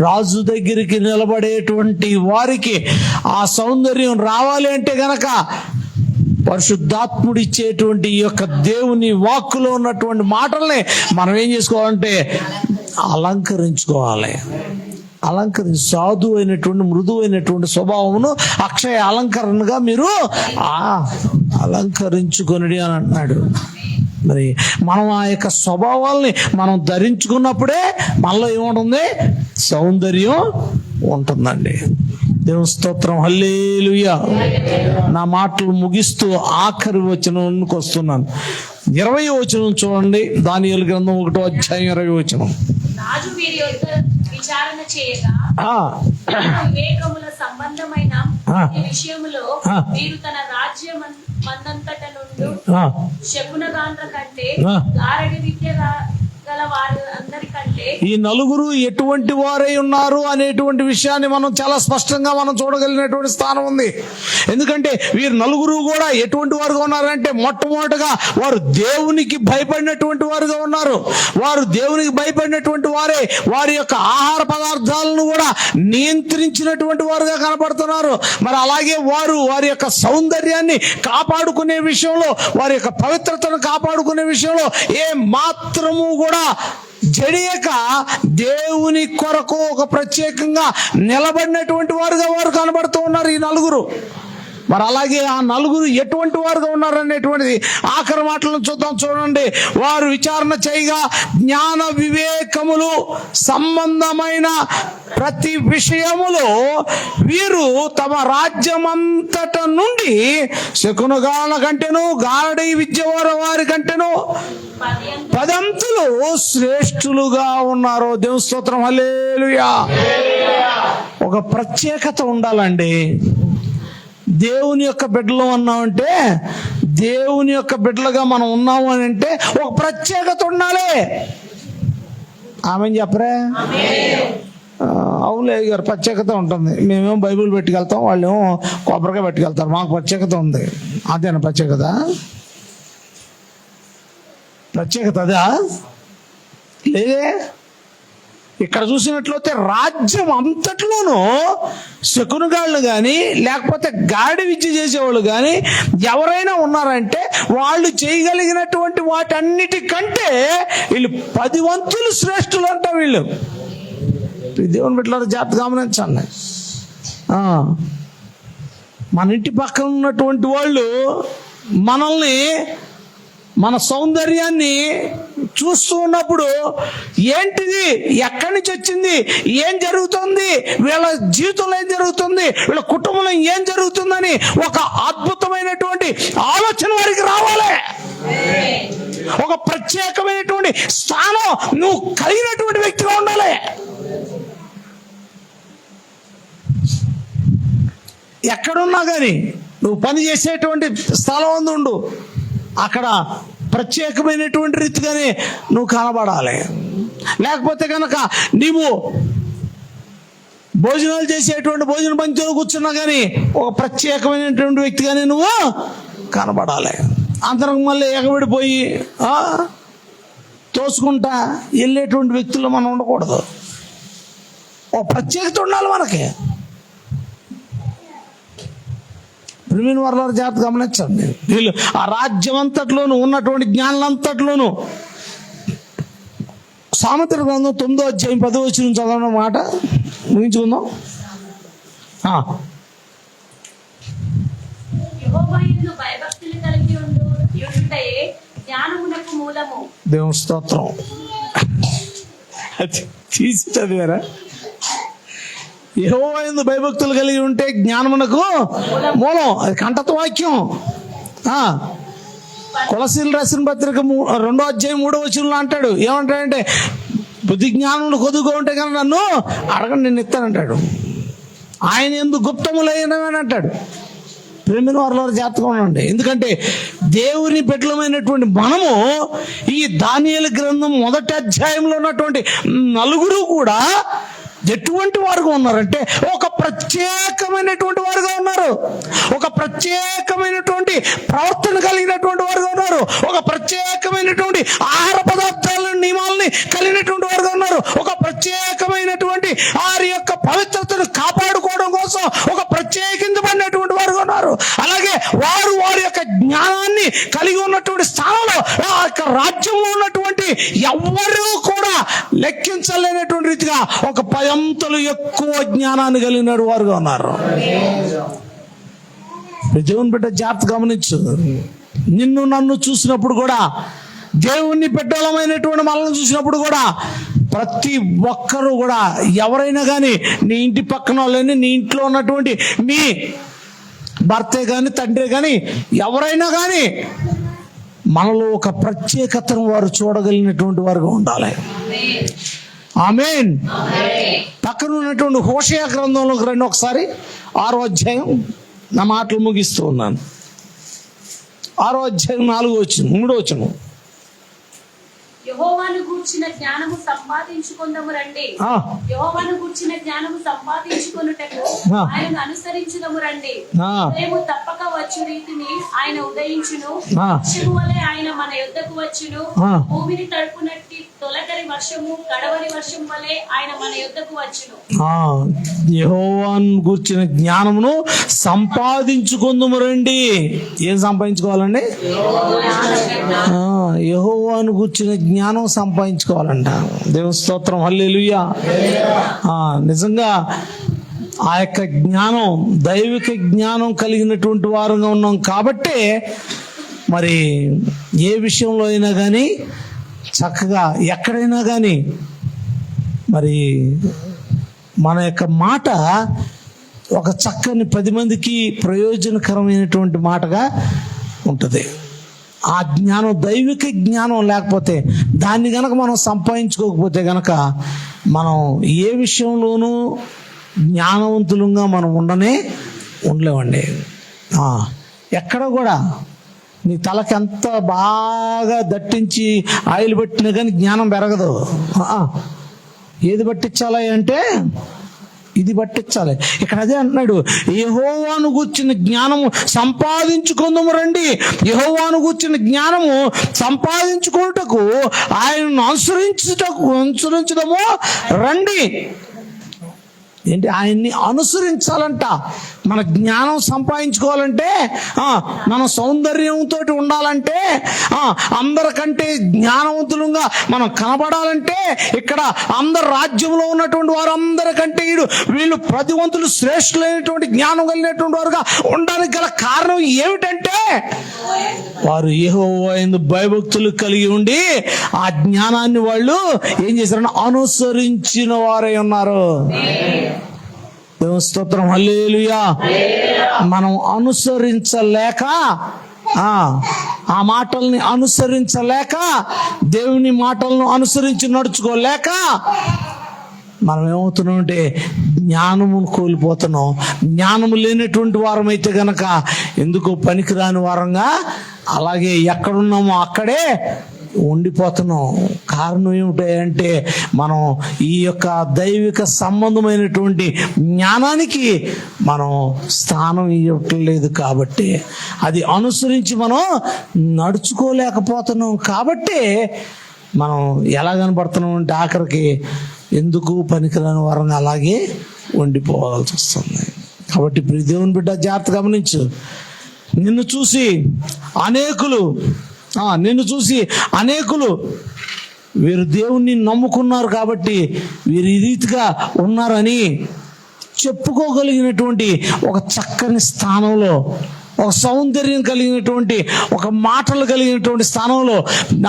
రాజు దగ్గరికి నిలబడేటువంటి వారికి ఆ సౌందర్యం రావాలి అంటే గనక పరిశుద్ధాత్ముడు ఇచ్చేటువంటి ఈ యొక్క దేవుని వాక్కులో ఉన్నటువంటి మాటల్ని మనం ఏం చేసుకోవాలంటే అలంకరించుకోవాలి. సాధు అయినటువంటి మృదువైనటువంటి స్వభావమును అక్షయ అలంకరణగా మీరు అలంకరించుకొనిడి అని అంటున్నాడు. మరి మనం ఆ యొక్క స్వభావాల్ని మనం ధరించుకున్నప్పుడే మనలో ఏముంటుంది? సౌందర్యం ఉంటుందండి. దేవుని స్తోత్రం, హల్లెలూయా. నా మాటలు ముగిస్తూ ఆఖరి వచనానికి వస్తున్నాను. 20వ వచనం చూడండి, దానియేలు గ్రంథం 1వ అధ్యాయం 20వ వచనం. రాజు వీరి యొద్ద విచారణ చేయగా వివేకముల సంబంధమైన ఈ విషయములో వీరు తన రాజ్యం మందంతట నుండి శకునగాండ్ర కంటే గారడి విద్య గల వారు అందరికంటే ఈ నలుగురు ఎటువంటి వారై ఉన్నారు అనేటువంటి విషయాన్ని మనం చాలా స్పష్టంగా మనం చూడగలిగినటువంటి స్థానం ఉంది. ఎందుకంటే వీరు నలుగురు కూడా ఎటువంటి వారుగా ఉన్నారంటే, మొట్టమొదటిగా వారు దేవునికి భయపడినటువంటి వారుగా ఉన్నారు. వారు దేవునికి భయపడినటువంటి వారే వారి యొక్క ఆహార పదార్థాలను కూడా నియంత్రించినటువంటి వారుగా కనపడుతున్నారు. మరి అలాగే వారి యొక్క సౌందర్యాన్ని కాపాడుకునే విషయంలో, వారి యొక్క పవిత్రతను కాపాడుకునే విషయంలో ఏ మాత్రము కూడా జడియక దేవుని కొరకు ఒక ప్రత్యేకంగా నిలబడినటువంటి వారుగా వారు కనబడుతూ ఉన్నారు ఈ నలుగురు. మరి అలాగే ఆ నలుగురు ఎటువంటి వారుగా ఉన్నారనేటువంటిది ఆఖరి మాటలను చూద్దాం. చూడండి, వారు విచారణ చేయగా జ్ఞాన వివేకములు సంబంధమైన ప్రతి విషయములో వీరు తమ రాజ్యమంతట నుండి శకునగాళ్ళ కంటేను గారడీ విద్య వారి కంటేను 10 అంతులు శ్రేష్ఠులుగా ఉన్నారు. దేవుని స్తోత్రం, హల్లెలూయా. ఒక ప్రత్యేకత ఉండాలండి. దేవుని యొక్క బిడ్డలు ఉన్నామంటే, దేవుని యొక్క బిడ్డలుగా మనం ఉన్నాము అని అంటే ఒక ప్రత్యేకత ఉండాలి. ఆమె చెప్పరే? అవునులే గారు, ప్రత్యేకత ఉంటుంది. మేమేమో బైబిల్ పెట్టుకెళ్తాం, వాళ్ళేమో కొబ్బరికాయ పెట్టుకెళ్తారు. మాకు ప్రత్యేకత ఉంది. అదేనా ప్రత్యేకత? ప్రత్యేకత అదా? లేదే. ఇక్కడ చూసినట్లయితే రాజ్యం అంతట్లోనూ శకునగాళ్ళు కానీ లేకపోతే గాడి విద్య చేసేవాళ్ళు కానీ ఎవరైనా ఉన్నారంటే వాళ్ళు చేయగలిగినటువంటి వాటన్నిటికంటే వీళ్ళు 10 వంతులు శ్రేష్ఠులు అంట వీళ్ళు. దేవుని బిడ్డలారా జాగ్రత్తగా గమనించండి. మన ఇంటి పక్కన ఉన్నటువంటి వాళ్ళు మనల్ని, మన సౌందర్యాన్ని చూస్తూ ఉన్నప్పుడు ఏంటిది, ఎక్కడి నుంచి వచ్చింది, ఏం జరుగుతుంది, వీళ్ళ జీవితంలో ఏం జరుగుతుంది, వీళ్ళ కుటుంబంలో ఏం జరుగుతుందని ఒక అద్భుతమైనటువంటి ఆలోచన వారికి రావాలి. ఒక ప్రత్యేకమైనటువంటి స్థానం నువ్వు కలిగినటువంటి వ్యక్తిగా ఉండాలి. ఎక్కడున్నా కానీ నువ్వు పని చేసేటువంటి స్థలం ఉండు, అక్కడ ప్రత్యేకమైనటువంటి రీతిగానే నువ్వు కనబడాలి. లేకపోతే కనుక నీవు భోజనాలు చేసేటువంటి భోజన పంక్తిలో కూర్చున్నా కానీ ఒక ప్రత్యేకమైనటువంటి వ్యక్తిగానే నువ్వు కనబడాలి. అంతరకు మళ్ళీ ఎగబడిపోయి తోసుకుంటా వెళ్ళేటువంటి వ్యక్తుల్లో మనం ఉండకూడదు. ఒక ప్రత్యేకత ఉండాలి మనకి. ప్రియమైన వారలారా జాగ్రత్త గమనించండి. వీళ్ళు ఆ రాజ్యం అంతట్లోనూ ఉన్నటువంటి జ్ఞానులంతట్లోనూ సామెతల గ్రంథం 9వ అధ్యాయం 10వ వచనం చదవడం మాట ముగించుకుందాం. యెహోవాయందు భయభక్తులు కలిగి ఉండుటయే జ్ఞానమునకు మూలము. దేవుని స్తోత్రం. తీసి చదివారా? యెహోవాయందు భయభక్తులు కలిగి ఉంటే జ్ఞానమునకు మూలం. అది కంఠత వాక్యం. కొలసీలు రాసిన పత్రిక 2వ అధ్యాయం 3వ వచనంలో అంటాడు, ఏమంటాడంటే బుద్ధి జ్ఞానములు కొద్దుగా ఉంటే కనుక నన్ను అడగండి, నేను ఇస్తానంటాడు. ఆయన ఎందుకు గుప్తములైనవని అంటాడు. ప్రేమిన వారిలో జాగ్రత్తగా ఉండండి. ఎందుకంటే దేవుని బిడ్డలమైనటువంటి మనము ఈ దానియేలు గ్రంథం 1వ అధ్యాయంలో ఉన్నటువంటి నలుగురు కూడా ఎటువంటి వారుగా ఉన్నారంటే ఒక ప్రత్యేకమైనటువంటి వారుగా ఉన్నారు. ఒక ప్రత్యేకమైనటువంటి ప్రవర్తన కలిగినటువంటి వారుగా ఉన్నారు. ఒక ప్రత్యేకమైనటువంటి ఆహార పదార్థాల నియమాలని కలిగినటువంటి వారుగా ఉన్నారు. ఒక ప్రత్యేకమైనటువంటి వారి యొక్క పవిత్రతను కాపాడుకోవడం కోసం ఒక ప్రత్యేకించబడినటువంటి వారుగా ఉన్నారు. అలాగే వారి యొక్క జ్ఞానాన్ని కలిగి ఉన్నటువంటి స్థానంలో ఆ యొక్క రాజ్యంలో ఉన్నటువంటి ఎవ్వరూ కూడా లెక్కించలేనటువంటి రీతిగా ఒక 10 అంతలు ఎక్కువ జ్ఞానాన్ని కలిగిన వారుగా ఉన్నారు. దేవుని బిడ్డ జాగ్రత్త గమనించు. నిన్ను నన్ను చూసినప్పుడు కూడా దేవుణ్ణి పెట్టాలమైనటువంటి మనల్ని చూసినప్పుడు కూడా ప్రతి ఒక్కరూ కూడా ఎవరైనా కానీ నీ ఇంటి పక్కన వాళ్ళని, నీ ఇంట్లో ఉన్నటువంటి మీ భర్తే కానీ తండ్రి కానీ ఎవరైనా కానీ మనలో ఒక ప్రత్యేకతను వారు చూడగలిగినటువంటి వారుగా ఉండాలి. ఆమేన్. పక్కన ఉన్నటువంటి హోషేయ గ్రంథంలోకి రండి ఒకసారి. 6వ అధ్యాయం, నా మాటలు ముగిస్తూ ఉన్నాను. 6వ అధ్యాయం 4వ వచనం, 3వ వచనం. యెహోవాను గూర్చిన జ్ఞానము సంపాదించుకొందము రండి. యెహోవాను గూర్చిన జ్ఞానము సంపాదించుకొనుటకు ఆయనను అనుసరించుదము రండి. మేము తప్పక వచ్చు రీతిని ఆయన ఉదయించును, వర్షము వలె ఆయన మన యొద్దకు వచ్చును. భూమిని తడుపునట్టి తొలకరి వర్షము, కడవరి వర్షం వలె ఆయన మన యొద్దకు వచ్చును. యెహోవాను గూర్చిన జ్ఞానమును సంపాదించుకొందుము రండి. ఏం సంపాదించుకోవాలండి? యెహోవాను గూర్చిన జ్ఞానం సంపాదించుకోవాలంట. దేవుని స్తోత్రం, హల్లెలూయా. నిజంగా ఆ యొక్క జ్ఞానం, దైవిక జ్ఞానం కలిగినటువంటి వారుగా ఉన్నాం కాబట్టి మరి ఏ విషయంలో అయినా కానీ చక్కగా ఎక్కడైనా కానీ మరి మన యొక్క మాట ఒక చక్కని 10 మందికి ప్రయోజనకరమైనటువంటి మాటగా ఉంటుంది. ఆ జ్ఞానం, దైవిక జ్ఞానం లేకపోతే, దాన్ని గనక మనం సంపాదించుకోకపోతే గనక మనం ఏ విషయంలోనూ జ్ఞానవంతులుగా మనం ఉండలేమండి. ఎక్కడ కూడా నీ తలకి ఎంత బాగా దట్టించి ఆయిల్ పట్టినా కానీ జ్ఞానం పెరగదు. ఏది పట్టించాలి అంటే ఇది పట్టించాలి. ఇక్కడ అదే అంటున్నాడు, యెహోవాను గూర్చిన జ్ఞానము సంపాదించుకుందాము రండి. యెహోవాను గూర్చిన జ్ఞానము సంపాదించుకున్నటకు ఆయనను అనుసరించడము రండి. ఏంటి? ఆయన్ని అనుసరించాలంట. మన జ్ఞానం సంపాదించుకోవాలంటే, మన సౌందర్యంతో ఉండాలంటే, అందరికంటే జ్ఞానవంతులుగా మనం కనబడాలంటే, ఇక్కడ అందరు రాజ్యంలో ఉన్నటువంటి వారు అందరికంటే వీళ్ళు ప్రతివంతులు, శ్రేష్ఠులైనటువంటి జ్ఞానం కలిగినటువంటి వారుగా ఉండడానికి గల కారణం ఏమిటంటే వారు యెహోవా యందు భయభక్తులు కలిగి ఉండి ఆ జ్ఞానాన్ని వాళ్ళు ఏం చేశారంటే అనుసరించిన వారై ఉన్నారు. దేవుని స్తోత్రం, హల్లెలూయా. మనం అనుసరించలేక, ఆ మాటల్ని అనుసరించలేక, దేవుని మాటలను అనుసరించి నడుచుకోలేక మనం ఏమవుతున్నాం అంటే జ్ఞానమును కోల్పోతున్నాం. జ్ఞానము లేనటువంటి వారం అయితే గనక ఎందుకో పనికిరాని వారంగా అలాగే ఎక్కడున్నామో అక్కడే ఉండిపోతున్నాం. కారణం ఏమిటంటే మనం ఈ యొక్క దైవిక సంబంధమైనటువంటి జ్ఞానానికి మనం స్థానం ఇవ్వట్లేదు కాబట్టి, అది అనుసరించి మనం నడుచుకోలేకపోతున్నాం కాబట్టి మనం ఎలా కనబడుతున్నాం అంటే ఆఖరికి ఎందుకు పనికిరాని వారిని అలాగే ఉండిపోవాల్సి వస్తుంది. కాబట్టి ప్రియ దేవుని బిడ్డ, జాగ్రత్త గమనించు. నిన్ను చూసి అనేకులు వీరు దేవుణ్ణి నమ్ముకున్నారు కాబట్టి వీరు ఈ రీతిగా ఉన్నారని చెప్పుకోగలిగినటువంటి ఒక చక్కని స్థానంలో, ఒక సౌందర్యం కలిగినటువంటి, ఒక మాటలు కలిగినటువంటి స్థానంలో,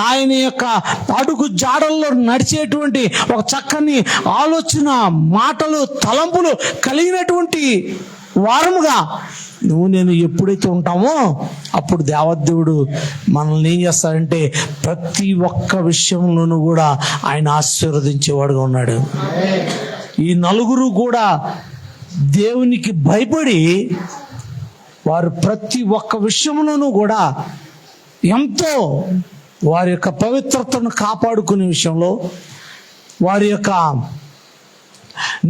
ఆయన యొక్క అడుగు జాడల్లో నడిచేటువంటి ఒక చక్కని ఆలోచన, మాటలు, తలంపులు కలిగినటువంటి వారముగా నువ్వు నేను ఎప్పుడైతే ఉంటామో అప్పుడు దేవదేవుడు మనల్ని ఏం చేస్తాడంటే ప్రతి ఒక్క విషయంలోనూ కూడా ఆయన ఆశీర్వదించేవాడుగా ఉన్నాడు. ఈ నలుగురు కూడా దేవునికి భయపడి వారు ప్రతి ఒక్క విషయంలోనూ కూడా ఎంతో వారి యొక్క పవిత్రతను కాపాడుకునే విషయంలో, వారి యొక్క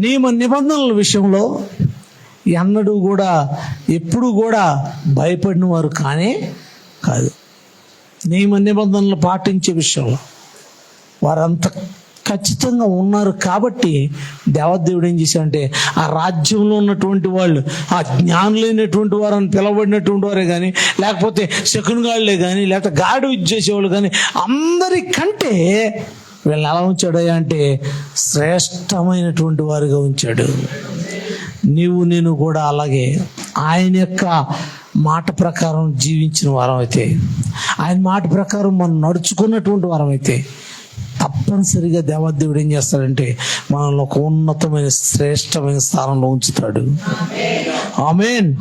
నియమ నిబంధనల విషయంలో ఎన్నడూ కూడా ఎప్పుడు కూడా భయపడిన వారు కానే కాదు. నియమ నిబంధనలు పాటించే విషయంలో వారంత ఖచ్చితంగా ఉన్నారు కాబట్టి దేవదేవుడు ఏం చేశాడంటే ఆ రాజ్యంలో ఉన్నటువంటి వాళ్ళు, ఆ జ్ఞానులైనటువంటి వారు అని పిలవబడినటువంటి వారే కానీ, లేకపోతే శకునగాళ్ళే కానీ, లేకపోతే గాడి విద్య చేసేవాళ్ళు కానీ, అందరికంటే వీళ్ళని ఎలా ఉంచాడయ్యా అంటే శ్రేష్టమైనటువంటి వారిగా ఉంచాడు. నీవు నేను కూడా అలాగే ఆయన యొక్క మాట ప్రకారం జీవించిన వారం అయితే, ఆయన మాట ప్రకారం మనం నడుచుకున్నటువంటి వారం అయితే తప్పనిసరిగా దేవాదేవుడు ఏం చేస్తాడంటే మనల్ని ఒక ఉన్నతమైన శ్రేష్టమైన స్థానంలో ఉంచుతాడు. ఆమేన్.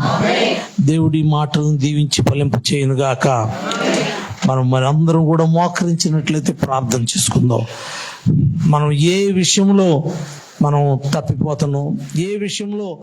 దేవుడి మాటలను దీవించి ఫలింప చేయను గాక. మరి అందరం కూడా మోకరించినట్లయితే ప్రార్థన చేసుకుందాం. మనం ఏ విషయంలో మనం తప్పిపోతున్నాం, ఏ విషయంలో